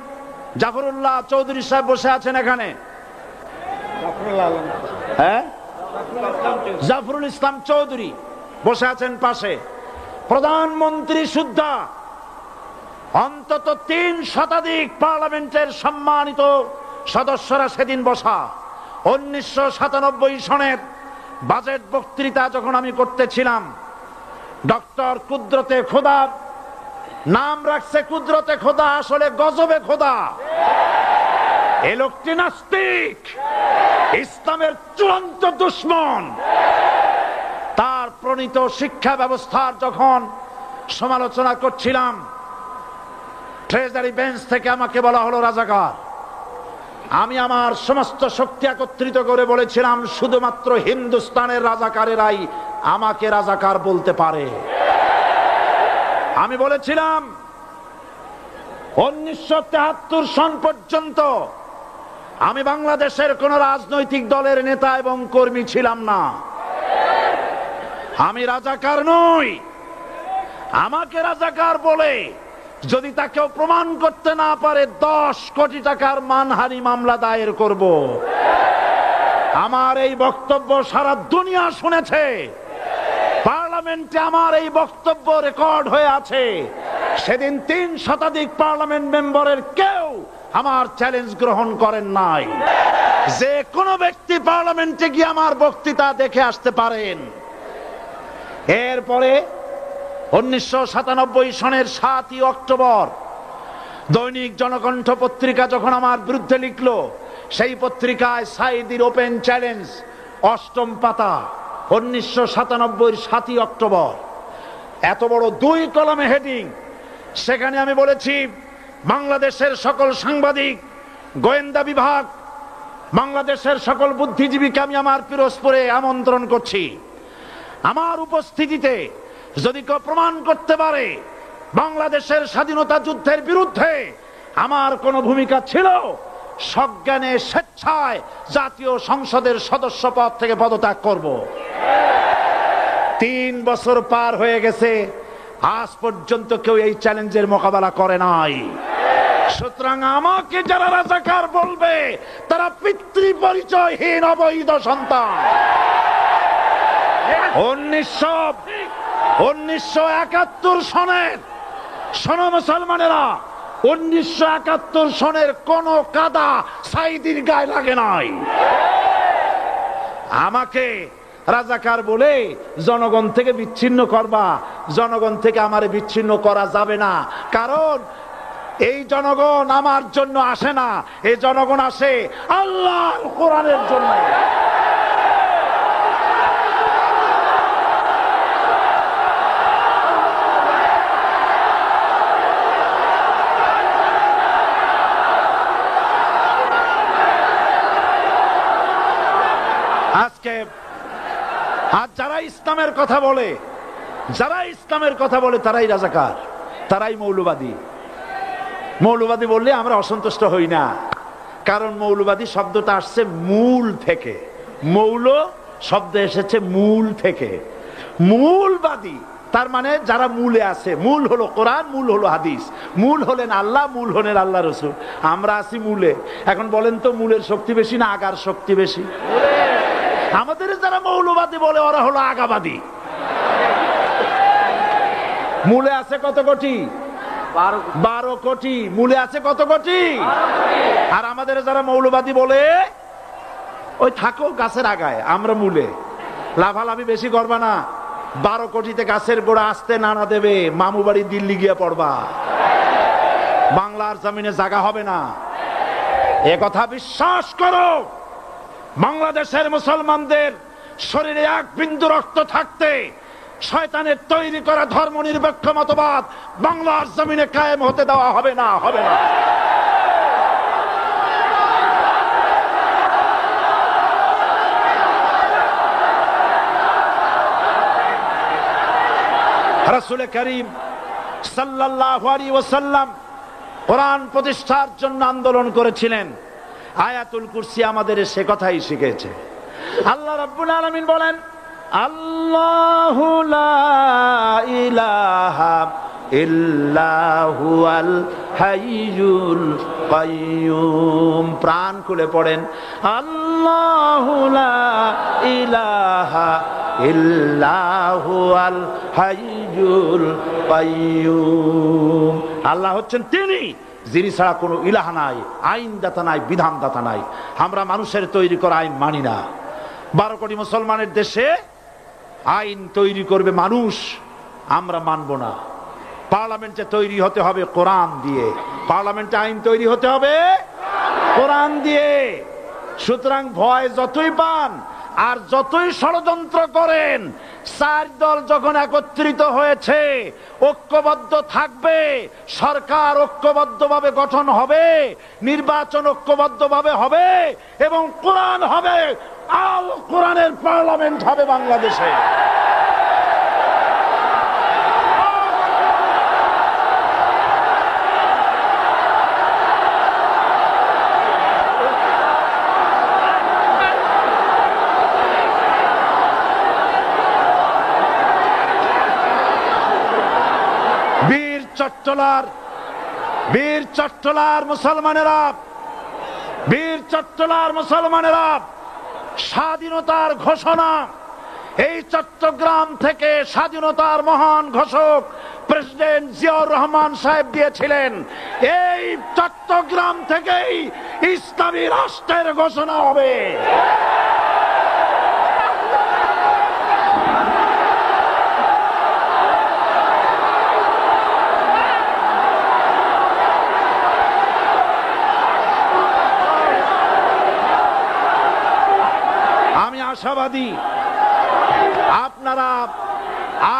জাফরুল্লাহ চৌধুরী সাহেব বসে আছেন এখানে। হ্যাঁ, জাফরুল ইসলাম চৌধুরী বসে আছেন পাশে। প্রধানমন্ত্রী সুদ্ধা, অন্তত 3 শতাধিক পার্লামেন্টের সম্মানিত সদস্যরা সেদিন বসা। 1997 সনের বাজেট বক্তৃতা যখন আমি করতেছিলাম, ডক্টর কুদরতে খোদা, নাম রাখছে কুদরতে খোদা, আসলে গজবে খোদা। এই লোকটি নাস্তিক, ইসলামের চূড়ান্ত দুশমন। তার প্রণীত শিক্ষা ব্যবস্থার যখন সমালোচনা করছিলাম, ট্রেজারি বেঞ্চ থেকে আমাকে বলা হলো রাজাকার। আমি আমার সমস্ত শক্তি একত্রিত করে বলেছিলাম, শুধুমাত্র হিন্দুস্তানের রাজাকারেরাই আমাকে রাজাকার বলতে পারে। আমি বলেছিলাম 1973 সন পর্যন্ত আমি বাংলাদেশের কোন রাজনৈতিক দলের নেতা এবং কর্মী ছিলাম না। আমি রাজাকার নই। আমাকে রাজাকার বলে যদি তাকেও প্রমাণ করতে না পারে, 10 কোটি টাকার মানহানি মামলা দায়ের করব। আমার এই বক্তব্য সারা দুনিয়া শুনেছে। পার্লামেন্টে আমার এই বক্তব্য রেকর্ড হয়ে আছে। সেদিন 3 শতাধিক পার্লামেন্ট মেম্বারের কেউ আমার চ্যালেঞ্জ গ্রহণ করেন নাই। যে কোনো ব্যক্তি পার্লামেন্টে গিয়ে আমার বক্তৃতা দেখে আসতে পারেন। এরপরে 1997 সনের 7ই অক্টোবর দৈনিক জনকণ্ঠ পত্রিকা যখন আমার বিরুদ্ধে লিখলো, সেই পত্রিকায় সাইদির ওপেন চ্যালেঞ্জ 8ম পাতা 1997 7 অক্টোবর, এত বড় 2 কলামে হেডিং। সেখানে আমি বলেছি, বাংলাদেশের সকল সাংবাদিক, গোয়েন্দা বিভাগ, বাংলাদেশের সকল বুদ্ধিজীবীকে আমি আমার পিরোজপুরে আমন্ত্রণ করছি। আমার উপস্থিতিতে যদি কেউ প্রমাণ করতে পারে বাংলাদেশের স্বাধীনতা যুদ্ধের বিরুদ্ধে আমার কোনো ভূমিকা ছিল, সজ্ঞানে স্বেচ্ছায় জাতীয় সংসদের সদস্য পদ থেকে পদত্যাগ করব। 3 বছর পার হয়ে গেছে, আজ পর্যন্ত কেউ এই চ্যালেঞ্জের মোকাবেলা করে নাই। সুতরাং আমাকে যারা রাজাকার বলবে, তারা পিতৃ পরিচয়হীন অবৈধ সন্তান। 1971 সনের, শোনো মুসলমানেরা, 1971 সনের কোন কাদা সাইদির গায়ে লাগে নাই। আমাকে রাজাকার বলে জনগণ থেকে বিচ্ছিন্ন করবা, জনগণ থেকে আমারে বিচ্ছিন্ন করা যাবে না। কারণ এই জনগণ আমার জন্য আসে না, এই জনগণ আসে আল্লাহর কোরআনের জন্য। আজ যারা ইসলামের কথা বলে, তারাই রাজাকার, তারাই মৌলবাদী। মৌলবাদী বললে আমরা অসন্তুষ্ট হই না, কারণ মৌলবাদী শব্দটা আসছে মূল থেকে। মৌল শব্দ এসেছে মূল থেকে। মূলবাদী তার মানে যারা মূলে আছে। মূল হলো কোরআন, মূল হলো হাদিস, মূল হলেন আল্লাহ, মূল হলেন আল্লাহ রসুল। আমরা আছি মূলে। এখন বলেন তো, মূলের শক্তি বেশি না আগার শক্তি বেশি? আমাদের যারা মৌলবাদী বলে ওরা হলো আগাবাদী। মূলে আছে কত কোটি? 12 কোটি। মূলে আছে কত কোটি? আর আমাদের যারা মৌলবাদী বলে, ওই থাকো গাছের আগায়, আমরা মূলে। লাভালাভি বেশি করবা না, 12 কোটিতে গাছের গোড়া আসতে নানা দেবে, মামু বাড়ি দিল্লি গিয়ে পড়বা, বাংলার জমিনে জায়গা হবে না। এ কথা বিশ্বাস করো। বাংলাদেশের মুসলমানদের শরীরে 1 বিন্দু রক্ত থাকতে শয়তানের তৈরি করা ধর্ম নিরপেক্ষ মতবাদ বাংলার জমিনে কায়েম হতে দেওয়া হবে না, হবে না। রাসূল করিম সাল্লাল্লাহু আলাইহি ওয়াসাল্লাম কোরআন প্রতিষ্ঠার জন্য আন্দোলন করেছিলেন। আয়াতুল কুরসি আমাদের সে কথাই শিখেছে। আল্লাহ রাব্বুল আলামিন বলেন, আল্লাহু লা ইলাহা ইল্লা হুয়াল হাইয়ুল কাইয়ুম। প্রাণ খুলে পড়েন, আল্লাহু লা ইলাহা ইল্লা হুয়াল হাইয়ুল কাইয়ুম। আল্লাহ হচ্ছেন তিনি, যিনি ছাড়া কোনো ইলাহ নাই, আইনদাতা নাই, বিধানদাতা নাই। আমরা মানুষের তৈরি করা আইন মানি না। 12 কোটি মুসলমানের দেশে আইন তৈরি করবে মানুষ, আমরা মানব না। পার্লামেন্টে তৈরি হতে হবে কোরআন দিয়ে, পার্লামেন্টে আইন তৈরি হতে হবে কোরআন দিয়ে। সুতরাং ভয় যতই পান আর যতই ষড়যন্ত্র করেন, 4 দল যখন একত্রিত হয়েছে, ঐক্যবদ্ধ থাকবে, সরকার ঐক্যবদ্ধভাবে গঠন হবে, নির্বাচন ঐক্যবদ্ধভাবে হবে, এবং কোরআন হবে, আল কোরআনের পার্লামেন্ট হবে বাংলাদেশে। বীর চট্টলার মুসলমানেরা স্বাধীনতার ঘোষণা, এই চট্টগ্রাম থেকে স্বাধীনতার মহান ঘোষক প্রেসিডেন্ট জিয়াউর রহমান সাহেব দিয়েছিলেন। এই চট্টগ্রাম থেকেই ইসলামী রাষ্ট্রের ঘোষণা হবে। আশাবাদী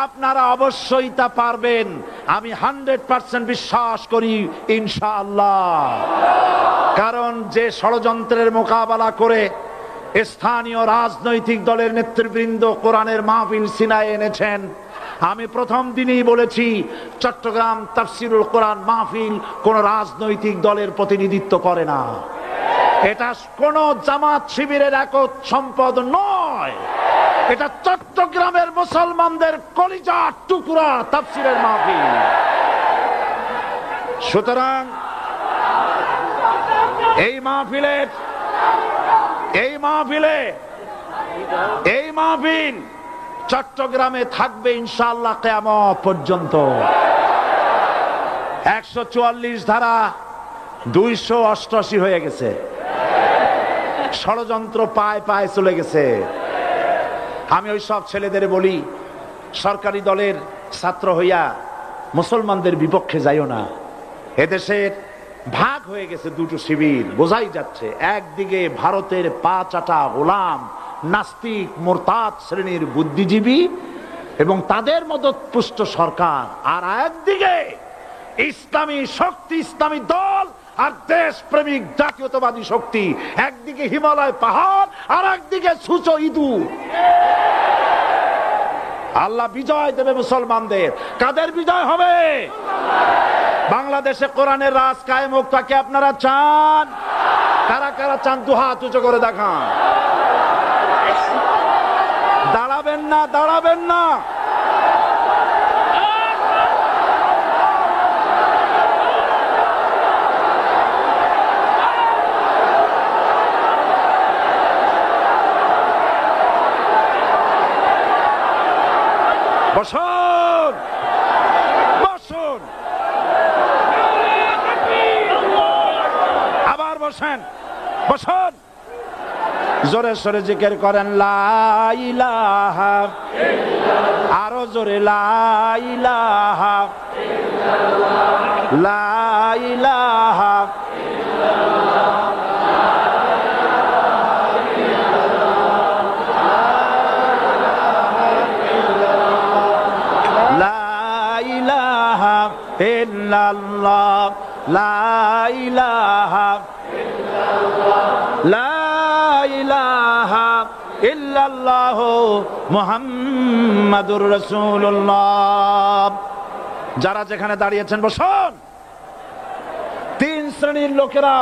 আপনারা অবশ্যই তা পারবেন। আমি 100% বিশ্বাস করি ইনশাআল্লাহ। কারণ যে ষড়যন্ত্রের মোকাবেলা করে স্থানীয় রাজনৈতিক দলের নেতৃবৃন্দ কোরআনের মাহফিল সিনায় এনেছেন, আমি প্রথম দিনই বলেছি চট্টগ্রাম তাফসিরুল কোরআন মাহফিল কোন রাজনৈতিক দলের প্রতিনিধিত্ব করে না। এটা কোন জামাত শিবিরের একক সম্পদ নয়, এটা চট্টগ্রামের মুসলমানদের কলিজার টুকরা তাফসিরের মাহফিল। সুতরাং এই মাহফিল চট্টগ্রামে থাকবে ইনশাআল্লাহ কিয়ামত পর্যন্ত। 144 ধারা 288 হয়ে গেছে, ষড়যন্ত্র পায় পায় চলে গেছে। আমি ওই সব ছেলেদের বলি, সরকারি দলের ছাত্র হইয়া মুসলমানদের বিপক্ষে যাইও না। এদেশের ভাগ হয়ে গেছে দুটো শিবির, বোঝাই যাচ্ছে। একদিকে ভারতের পা চাটা গোলাম নাস্তিক মোরতাদ শ্রেণীর বুদ্ধিজীবী এবং তাদের মদতপুষ্ট সরকার, আর একদিকে ইসলামী শক্তি, ইসলামী দল আর দেশ প্রেমিক জাতীয়তাবাদী শক্তি। একদিকে হিমালয় পাহাড় আর একদিকে সূচ ইঁদুর। আল্লাহ বিজয় দেবে মুসলমানদের। কাদের বিজয় হবে? বাংলাদেশে কোরআনের রাজ কায়েম হোক, তাকে আপনারা চান? কারা কারা চান দু হাত উঁচু করে দেখান। দাঁড়াবেন না, দাঁড়াবেন না। বসুন, বসুন, আবার বসেন, বসুন। জোরে সরে জিকির করেন লা ইলাহা ইল্লাল্লাহ, আরো জোরে লা ইলাহা ইল্লাল্লাহ, লা ইলাহা ইল্লাল্লাহ, লা ইলাহা ইল্লাল্লাহ, লা ইলাহা ইল্লাল্লাহ, মুহাম্মাদুর রাসূলুল্লাহ। যারা যেখানে দাঁড়িয়েছেন বসুন। 3 শ্রেণীর লোকেরা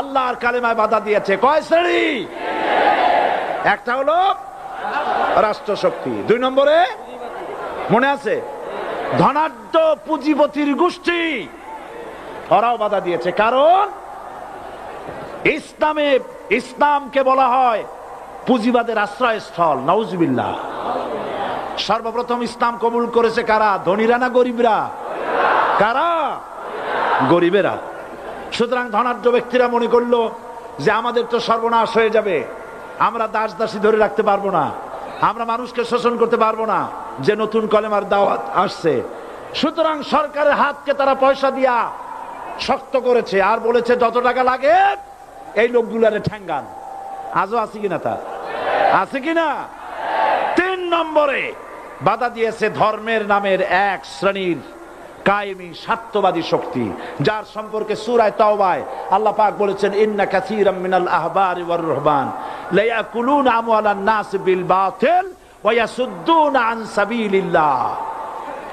আল্লাহর কালেমায় বাধা দিয়েছে। কয় শ্রেণী? একটা হলো রাষ্ট্রশক্তি, 2 নম্বরে মনে আছে ধনাঢ্য পুঁজিপতির গোষ্ঠী, ওরাও বাধা দিয়েছে। কারণ ইসলামকে বলা হয় পুঁজিবাদের আশ্রয়স্থল। নাউজুবিল্লাহ। সর্বপ্রথম ইসলাম কবুল করেছে কারা? ধনীরা না গরিবরা? কারা? গরিবেরা। সুতরাং ধনাঢ্য ব্যক্তিরা মনে করলো যে আমাদের তো সর্বনাশ হয়ে যাবে, আমরা দাস দাসী ধরে রাখতে পারবো না, আমরা মানুষকে শোষণ করতে পারবো না, যে নতুন কলেমার দাওয়াত আসছে। সুতরাং সরকারের হাতকে তারা পয়সা দিয়া শক্ত করেছে আর বলেছে যত টাকা লাগে এই লোকগুলারে ঠ্যাঙ্গান। আজও আছে কিনা? তা আছে কিনা? 3 নম্বরে বাধা দিয়েছে ধর্মের নামের এক শ্রেণীর কায়েমি স্বার্থবাদী শক্তি, যার সম্পর্কে সূরা তাওবায় আল্লাহ পাক বলেছেন ইন্না কাসীরাম মিনাল আহবারি ওয়ার রুহবান লা ইয়াকুলুনা আমওয়ালান নাস বিল বাতিল ওয়া ইয়াসুদ্দুনা আন সাবিলিল্লাহ।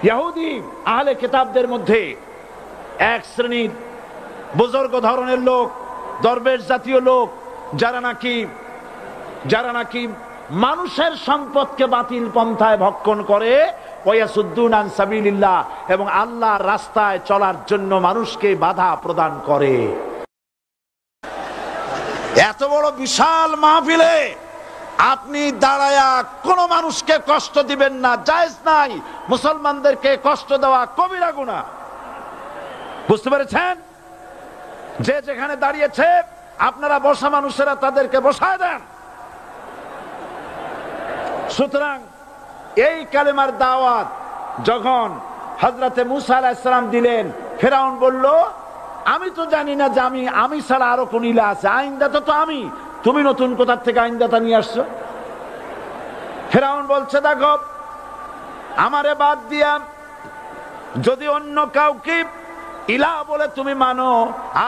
ইহুদি আহলে কিতাবদের মধ্যে এক শ্রেণীর বুজুর্গ ধরনের লোক, দরবেশ জাতীয় লোক, যারা নাকি মানুষের সম্পদকে বাতিল পন্থায় ভক্ষণ করে, ওয়াসুদ্দুনা আন সাবিলিল্লাহ, এবং আল্লাহর রাস্তায় চলার জন্য মানুষকে বাধা প্রদান করে। এত বড় বিশাল মাহফিলে আপনি দাঁড়ায়া কোন মানুষকে কষ্ট দিবেন না, জায়েজ নাই। মুসলমানদেরকে কষ্ট দেওয়া কবিরা গুনাহ। বুঝতে পেরেছেন? যে যেখানে দাঁড়িয়েছে আপনারা বসা মানুষেরা তাদেরকে বসায় দেন। সুতরাং এই কালেমার দাওয়াত যখন হযরতে মুসা আলাইহিস সালাম দিলেন, ফেরাউন বলল আমি তো জানি না যে আমি ছাড়া আরো কোন ইলাহ আছে, আইনদাতা তো আমি, তুমি নতুন কোথা থেকে আইনদাতা নিয়ে আসছো? ফেরাউন বলছে, দেখো আমারে বাদ দিয়া যদি অন্য কাউকে ইলাহ বলে তুমি মানো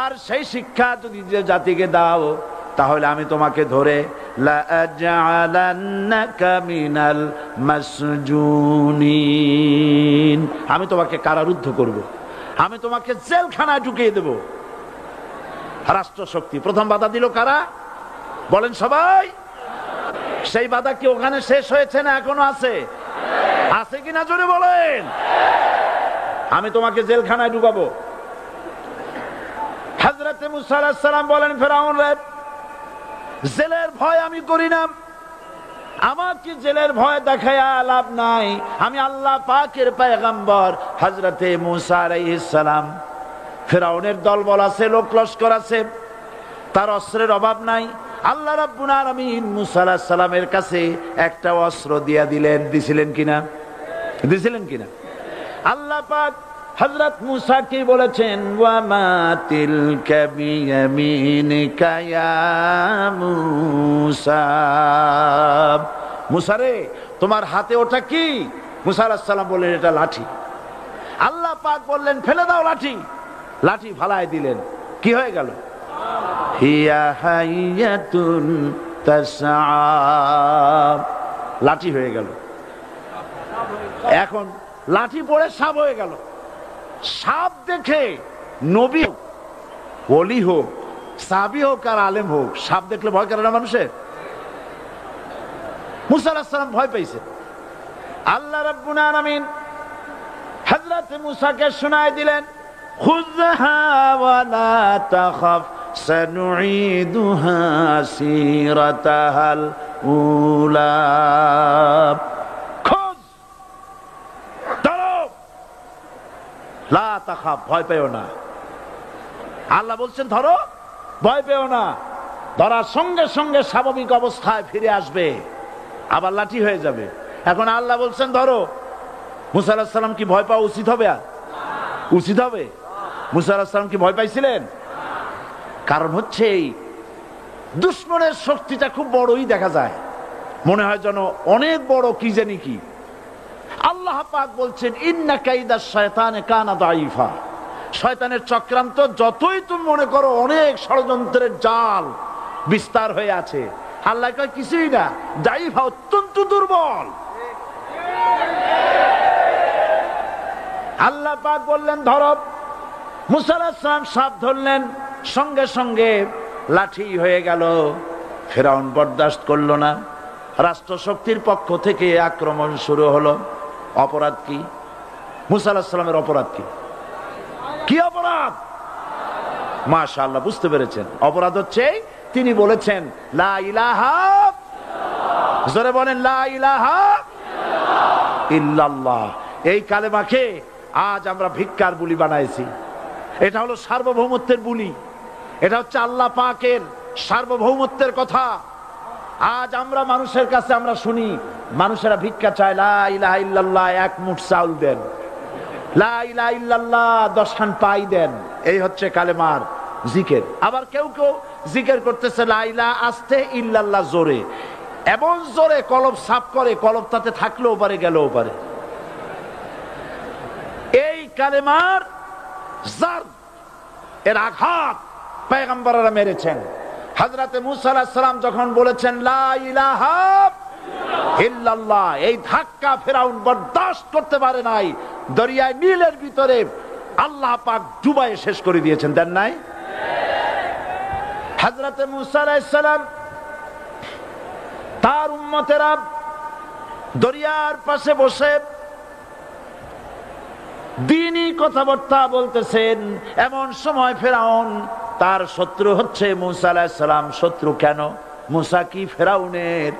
আর সেই শিক্ষা যদি যে জাতিকে দাও, তাহলে আমি তোমাকে ধরে লাআজআলান্নাকা মিনাল মাসজুনিন, আমি তোমাকে কারারুদ্ধ করব, আমি তোমাকে জেলখানায় ঢুকিয়ে দেব। রাষ্ট্রশক্তি প্রথম বাধা দিল কারা? বলেন সবাই। সেই বাধা কি ওখানে শেষ হয়েছে না এখনো আছে? আছে কিনা জোরে বলেন। আমি তোমাকে জেলখানায় ঢুকাবো। হযরত মুসা আলাইহিস সালাম বলেন, ফেরাউন রে, জেলের ভয় আমি করি না, আমাকে জেলের ভয় দেখায়া লাভ নাই, আমি আল্লাহ পাকের পয়গম্বর হযরত মুসা আলাইহিস সালাম। ফেরাউনের দলবল আছে, লোক লস্কর আছে, তার অস্ত্রের অভাব নাই। আল্লাহ রাব্বুল আলামিন মুসা আলাইহিস সালামের কাছে একটা অস্ত্র দিয়া দিলেন। দিছিলেন কিনা? দিছিলেন কিনা? আল্লাহ পাক হযরত মুসা কি বলেছেন, ওয়া মা তিলকা বিয়ামিনিকা ইয়া মুসা, মুসা রে তোমার হাতে ওটা কি? মুসা আলাইহিস সালাম বললেন, এটা লাঠি। আল্লাহ পাক বললেন, ফেলে দাও লাঠি। লাঠি ফালায় দিলেন। কি হয়ে গেল? হিয়া হাইয়াতুন তাসআ, লাঠি হয়ে গেল। এখন লাঠি পড়ে সাপ হয়ে গেল। সাপ দেখে নবী হোক, ওলি হোক, সাহাবী হোক আর আলেম হোক, সাপ দেখলে ভয় করে না মানুষের? মুসা আলাইহিস সালাম ভয় পাইছে। আল্লাহ রাব্বুল আলামিন হযরত মুসাকে শোনায় দিলেন, খুযহা ওয়া লা তাখাফ সানুঈদুহা সিরাতাহাল উলা, লা তাখাফ, ভয় পেও না। আল্লাহ বলছেন ধরো, ভয় পেও না। ধরার সঙ্গে সঙ্গে স্বাভাবিক অবস্থায় ফিরে আসবে, আবার লাঠি হয়ে যাবে। এখন আল্লাহ বলছেন ধরো। মুসা আলাইহিস সালাম কি ভয় পাওয়া উচিত হবে? উচিত হবে? মুসা আলাইহিস সালাম কি ভয় পাইছিলেন? কারণ হচ্ছে এই দুশমনের শক্তিটা খুব বড়ই দেখা যায়, মনে হয় যেন অনেক বড় কি জানি কি। আল্লাহ পাক বলছেন, ইন্না কাইদাশ শায়তানে কানা দাঈফা, শয়তানের চক্রান্ত যতই তুমি মনে করো অনেক ষড়যন্ত্রের জাল বিস্তার হয়ে আছে, আল্লাহ কয় কিছুই না, দাঈফা, অত্যন্ত দুর্বল। আল্লাহ পাক বললেন ধরো। মুসা আলাইহিস সালাম সাপ ধরলেন, সঙ্গে সঙ্গে লাঠি হয়ে গেল। ফেরাউন বরদাস্ত করলো না, রাষ্ট্রশক্তির পক্ষ থেকে আক্রমণ শুরু হলো। অপরাধ কি? মুসা আলাইহিস সালামের অপরাধ কি? কি অপরাধ? মাশাআল্লাহ, বুঝতে পেরেছেন। অপরাধ হচ্ছে তিনি বলেছেন লা ইলাহা, জোরে বলেন লা ইলাহা ইল্লাল্লাহ। এই কালেমাকে আজ আমরা ভিক্ষার বুলি বানাইছি। এটা হলো সার্বভৌমত্বের বুলি, এটা হচ্ছে আল্লাহ পাকের সার্বভৌমত্বের কথা। আজ আমরা মানুষের কাছে আমরা শুনি, মানুষেরা ভিক্ষা চায়, লা ইলাহা ইল্লাল্লাহ, এক মুঠ চাউল দেন, লা ইলাহা ইল্লাল্লাহ 10 খান পাই দেন। এই হচ্ছে কালেমার জিকির। আবার কেউ কেউ জিকির করতেছে লা ইলাহা আস্তে, ইল্লাল্লাহ জোরে, এমন জোরে কলব সাফ করে, কলব তাতে থাকলেও পারে গেলেও পারে। এই কালেমার জার, এর আঘাত পয়গম্বররা মেরেছেন। হযরত মুসা আলাইহিস সালাম যখন বলেছেন লা ইলাহা ইল্লাল্লাহ, এই ধাক্কা ফেরাউন বরদাস্ত করতে পারে নাই। দরিয়ায় নীলের ভিতরে আল্লাহ পাক ডুবাইয়ে শেষ করে দিয়েছেন, দেন নাই? হযরত মুসা আলাইহিস সালাম তার উম্মতেরা দরিয়ার পাশে বসে দ্বীনি কথাবার্তা বলতেছেন। এমন সময় ফেরাউন, তার শত্রু হচ্ছে মুসা আলাইহিস সালাম। শত্রু কেন? মুসা কি ফেরাউনের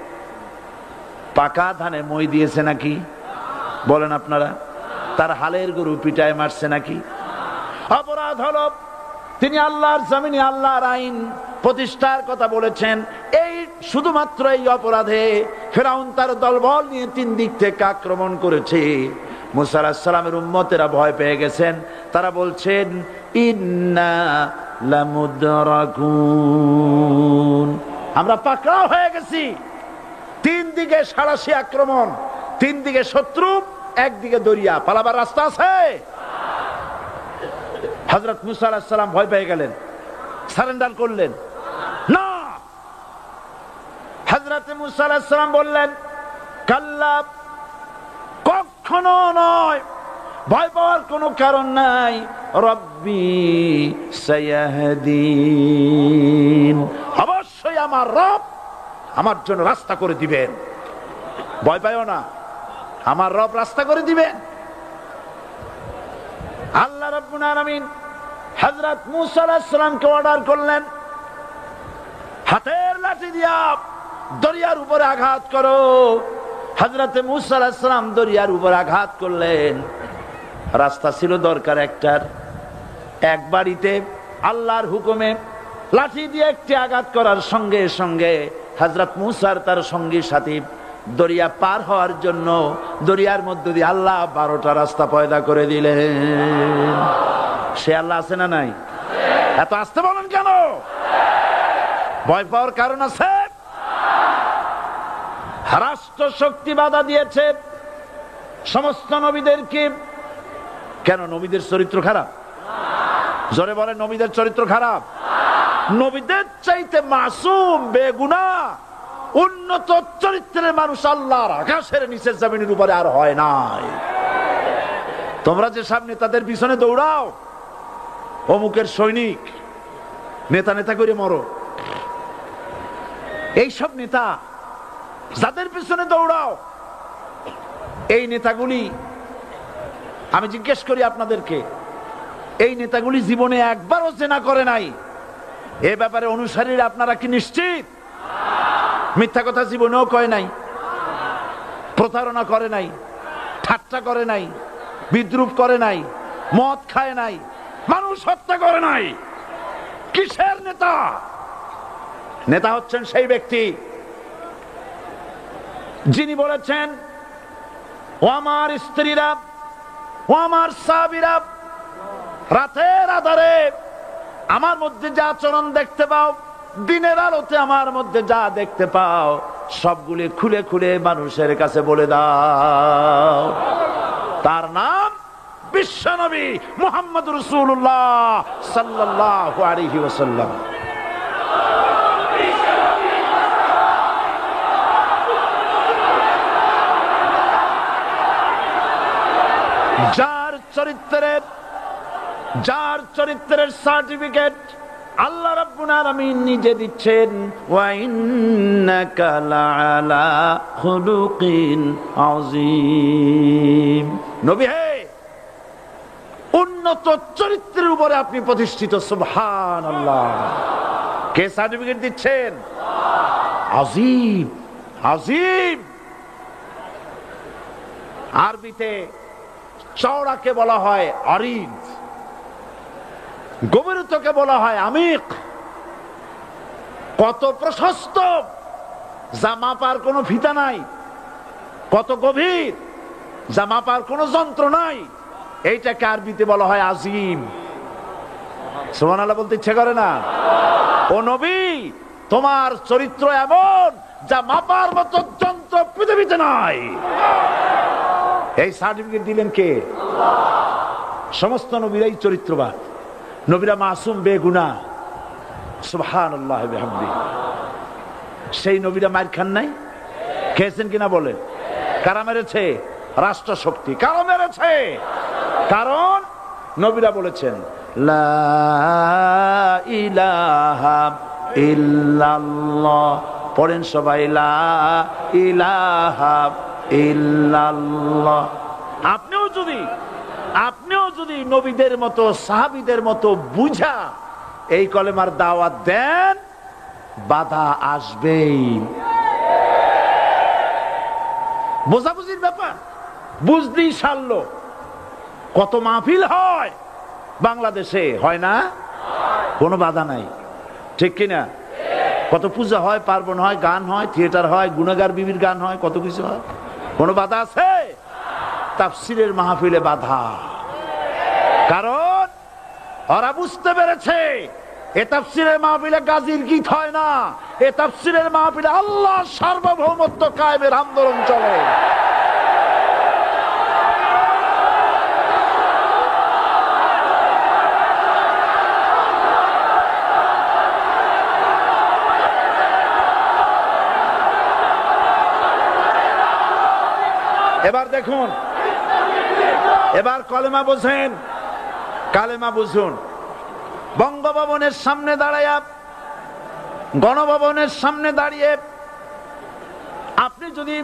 পাকা ধানে মই দিয়েছে নাকি? বলেন আপনারা। তার হালের গরু পিটায় মারছে নাকি? অপরাধ হলো তিনি আল্লাহর জমিনে আল্লাহর আইন প্রতিষ্ঠার কথা বলেছেন। এই শুধুমাত্র এই অপরাধে ফেরাউন তার দলবল নিয়ে 3 দিক থেকে আক্রমণ করেছে। মুসা আলাইহিস সালামের উম্মতেরা ভয় পেয়ে গেছেন। তারা বলছেন ইন্না লামুদরাকুন, আমরা পাকড়াও হয়ে গেছি, তিন দিকে সাঁড়াশি আক্রমণ, তিন দিকে শত্রু, একদিকে দরিয়া, পালাবার রাস্তা আছে? হযরত মুসা আলাইহিস সালাম ভয় পেয়ে গেলেন, সারেন্ডার করলেন না। হযরত মুসা আলাইহিস সালাম বললেন, কাল্লা, কখনো নয়, ভয় পাওয়ার কোনো কারণ নাই। রব্বি সায়াহদিন, অবশ্যই আমার রব আমার জন্য রাস্তা করে দিবেন। ভয় পাইও না, আমার রব রাস্তা করে দিবেন। আল্লাহ রাব্বুল আলামিন হযরত মুসা আলাইহিস সালামকে অর্ডার করলেন, হাতের লাঠি দিয়া দরিয়ার উপরে আঘাত করো। হযরত মুসা আলাইহিস সালাম দরিয়ার উপর আঘাত করলেন। রাস্তা ছিল দরকার একটার, এক বাড়িতে আল্লাহর হুকুমে লাঠি দিয়ে একটি আঘাত করার সঙ্গে সঙ্গে হযরত মুসার তার সঙ্গী সাথী দরিয়া পার হওয়ার জন্য দরিয়ার মধ্য দিয়ে আল্লাহ 12টা রাস্তা পয়দা করে দিলেন। সে আল্লাহ আছে না নাই? এত আসতে বলেন কেন? ভয় পাওয়ার কারণ আছে? রাষ্ট্র শক্তি বাধা দিয়েছে সমস্ত নবীদেরকে। কেন? নবীদের চরিত্র খারাপ? জোরে বলেন, নবীদের চরিত্র খারাপ? নবীদের চাইতে মাসুম, বেগুনাহ, উন্নত চরিত্রের মানুষ আল্লাহর আকাশের নিচের জমিনের উপরে আর হয় নাই। তোমরা যে সামনে তাদের পিছনে দৌড়াও, অমুকের সৈনিক, নেতা নেতা করে মরো, এইসব নেতা যাদের পিছনে দৌড়াও, এই নেতাগুলি, আমি জিজ্ঞেস করি আপনাদেরকে, এই নেতাগুলি জীবনে একবারও জেনা করে নাই? এ ব্যাপারে অনুসারীরা আপনারা কি নিশ্চিত? মিথ্যা কথা জীবনেও কয় নাই, প্রতারণা করে নাই, ঠাট্টা করে নাই, বিদ্রুপ করে নাই, মদ খায় নাই, মানুষ হত্যা করে নাই। কিসের নেতা? নেতা হচ্ছেন সেই ব্যক্তি যিনি বলেছেন, ও আমার স্ত্রীরা, ও আমার সাহাবীরা, রাতের আধারে আমার মধ্যে যা আচরণ দেখতে পাও, দিনের আলোতে আমার মধ্যে যা দেখতে পাও, সবগুলি খুলে খুলে মানুষের কাছে বলে দাও। তার নাম বিশ্বনবী মুহাম্মদুর রাসূলুল্লাহ সাল্লাল্লাহু আলাইহি ওয়াসাল্লাম। যার চরিত্রের সার্টিফিকেট আল্লাহ রাব্বুল আলামিন নিজে দিচ্ছেন, ওয়া ইন্নাকা লাআলা খুলুকিন আযীম। নবী হে, উন্নত চরিত্রের উপরে আপনি প্রতিষ্ঠিত। সুবহানাল্লাহ। কে সার্টিফিকেট দিচ্ছেন? আযীম, আযীম। আরবিতে চওড়াকে বলা হয় আরিদ, গভীরতাকে বলা হয় আমিক। কত প্রশস্ত, যা মাপার কোনো ফিতা নাই, কত গভীর, যা মাপার কোনো যন্ত্র নাই, এইটাকে আরবিতে বলা হয় আজিম। সুবহানাল্লাহ বলতে ইচ্ছে করে না? ও নবী, তোমার চরিত্র এমন যা মাপার মতো যন্ত্র পৃথিবীতে নাই। এই সার্টিফিকেট দিলেন কে? সমস্ত নবীরাই চরিত্রবান, নবীরা মাসুম, বেগুনাহ। সুবহানাল্লাহ বিহামদিহি। সেই নবীরা মার খান নাই? খেয়েছেন কিনা বলেন? কারা মেরেছে? রাষ্ট্র শক্তি। কারা মেরেছে? কারণ নবীরা বলেছেন, লা ইলাহা ইল্লাল্লাহ। পড়েন সবাই, লা ইলাহা ইল্লাল্লাহ। আপনিও যদি নবীদের মতো, সাহাবীদের মতো বুঝা এই কলেমার দাওয়াত দেন, বাধা আসবেই। বোঝাবুঝির ব্যাপার, বুঝতেই সারলো। কত মাহফিল হয় বাংলাদেশে, হয় না? কোনো বাধা নাই, ঠিক কিনা? কত পূজা হয়, পার্বণ হয়, গান হয়, থিয়েটার হয়, গুনাগার বিবির গান হয়, কত কিছু হয়। কোনো বাধা আছে? তাফসীরের মাহফিলে বাধা। কারণ ওরা বুঝতে পেরেছে এ তাফসীরের মাহফিলে গাজীর গীত হয় না, এ তাফসীরের মাহফিলে আল্লাহর সার্বভৌমত্ব কায়েমের আন্দোলন চলে। এবার দেখুন, এবার কলেমা বোঝেন, কালেমা বুঝুন। বঙ্গভবনের সামনে দাঁড়াইয়া, গণভবনের সামনে দাঁড়িয়ে আপনি যদি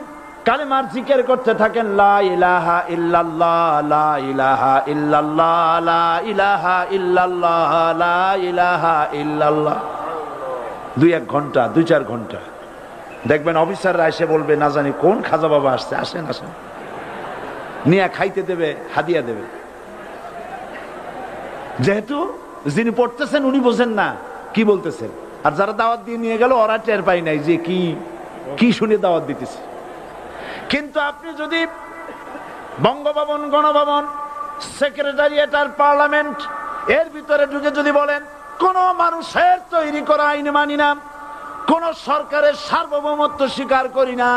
কালেমার জিকির করতে থাকেন, লা ইলাহা ইল্লাল্লাহ, লা ইলাহা ইল্লাল্লাহ, লা ইলাহা ইল্লাল্লাহ, লা ইলাহা ইল্লাল্লাহ, 2-1 ঘন্টা, 2-4 ঘন্টা দেখবেন অফিসাররা এসে বলবে, না জানি কোন খাজা বাবা আসছে, আসেন আসেন, নিয়ে খাইতে দেবে, হাদিয়া দেবে। যেহেতু যিনি পড়তেছেন উনি বোঝেন না কি বলতেছেন, আর যারা দাওয়াত দিয়ে নিয়ে গেল ওরা টের পাই নাই যে কি কি শুনে দাওয়াত দিতেছে। কিন্তু আপনি যদি বঙ্গভবন, গণভবন, সেক্রেটারিয়েট আর পার্লামেন্ট এর ভিতরে ঢুকে যদি বলেন, কোন মানুষের তৈরি করা আইন মানি না, কোন সরকারের সার্বভৌমত্ব স্বীকার করি না,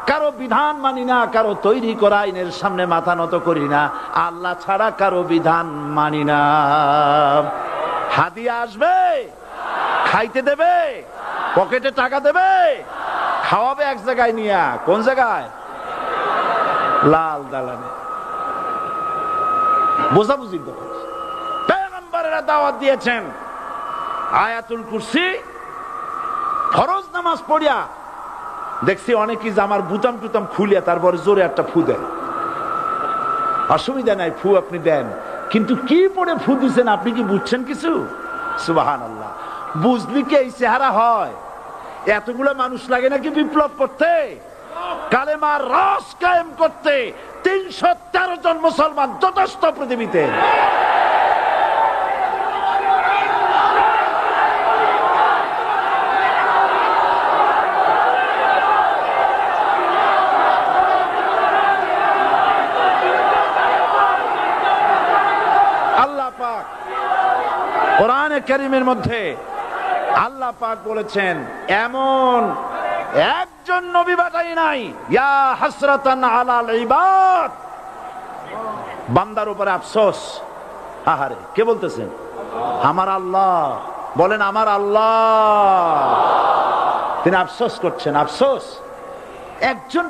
কারো বিধান মানি না, কারো তৈরি করা আইনের সামনে মাথা নত করি না, আল্লাহ ছাড়া কারো বিধান মানি না, হাদিয়া আসবে, খাইতে দেবে, পকেটে টাকা দেবে, খাওয়াবে এক জায়গায় নিয়ে, কোন জায়গায়? লাল দালানে। বোঝাবুঝির দরকার। পয়গম্বরেরা দাওয়াত দিয়েছেন, আয়াতুল কুরসি ফরজ নামাজ পড়িয়া দেখছি অনেকেই জামার বুতাম টুতাম খুলিয়া তারপরে জোরে একটা ফু দেন। অসুবিধা নাই, ফু আপনি দেন, কিন্তু কি পড়ে ফু দিচ্ছেন আপনি কি বুঝছেন কিছু? সুবহানাল্লাহ। বুঝলি কি এই চেহারা হয়? এতগুলো মানুষ লাগে নাকি বিপ্লব করতে, কালেমার রস কায়েম করতে? 313 জন মুসলমান যথেষ্ট পৃথিবীতে। কোরআনে কারীমের মধ্যে আল্লাহ পাক বলেছেন, এমন একজন নবী পাঠাই নাই, ইয়া হাসরাতান আলাল ইবাদ, বান্দার উপরে আফসোস। আহারে, কে বলতেছেন? আমার আল্লাহ। বলেন আমার আল্লাহ। তিনি আফসোস করছেন, আফসোস একজন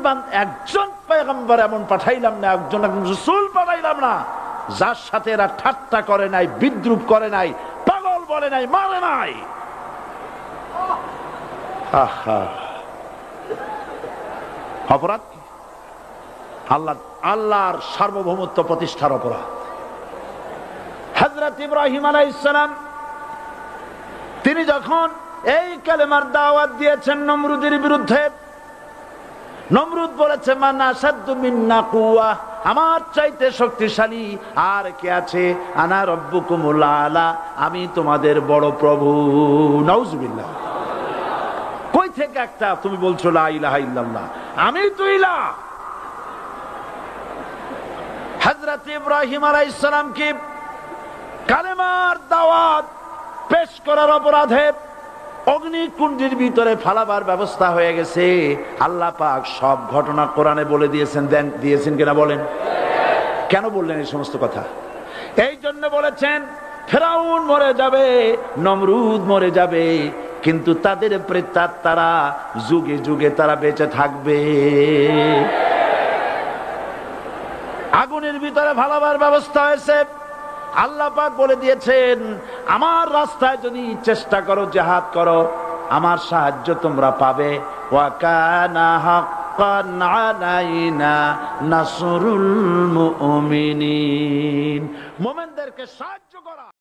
পয়গম্বর এমন পাঠাইলাম না, একজন রাসূল পাঠাইলাম না যার সাথে এরা ঠাট্টা করে নাই, বিদ্রুপ করে নাই, পাগল বলে নাই, মারে নাই। অপরাধ কি? আল্লাহর সার্বভৌমত্ব প্রতিষ্ঠার অপরাধ। হযরত ইব্রাহিম আলাইহিস সালাম তিনি যখন এই কালেমার দাওয়াত দিয়েছেন নমরুদের বিরুদ্ধে, নমরুদ বলেছে, মান আসাদ্দু মিন্না কুওয়া, আমার চাইতে শক্তিশালী আর কে আছে? আনা রব্বুকুমুল আলা, আমি তোমাদের বড় প্রভু। নাউজুবিল্লাহ। কই থেকে একটা তুমি বলছো লা ইলাহা ইল্লাল্লাহ, আমি তো ইলাহ। হযরত ইব্রাহিম আলাইহিস সালামকে কালেমার দাওয়াত পেশ করার অপরাধে অগ্নিকুণ্ডের ভিতরে ফালাবার ব্যবস্থা হয়ে গেছে। আল্লাহ পাক সব ঘটনা কোরআনে বলে দিয়েছেন, দিয়েছেন কিনা বলেন? কেন বললেন এই সমস্ত কথা? এই জন্য বলেছেন, ফেরাউন মরে যাবে, নমরুদ মরে যাবে, কিন্তু তাদের প্রেতাত্মারা যুগে যুগে তারা বেঁচে থাকবে। আগুনের ভিতরে ফালাবার ব্যবস্থা হয়েছে। আল্লাহ পাক বলে দিয়েছেন, আমার রাস্তায় যদি চেষ্টা করো, জিহাদ করো, আমার সাহায্য তোমরা পাবে। ওয়া কানা হাক্কান আলাইনা নাসরুল মুমিনিন, মুমিনদেরকে সাহায্য করা।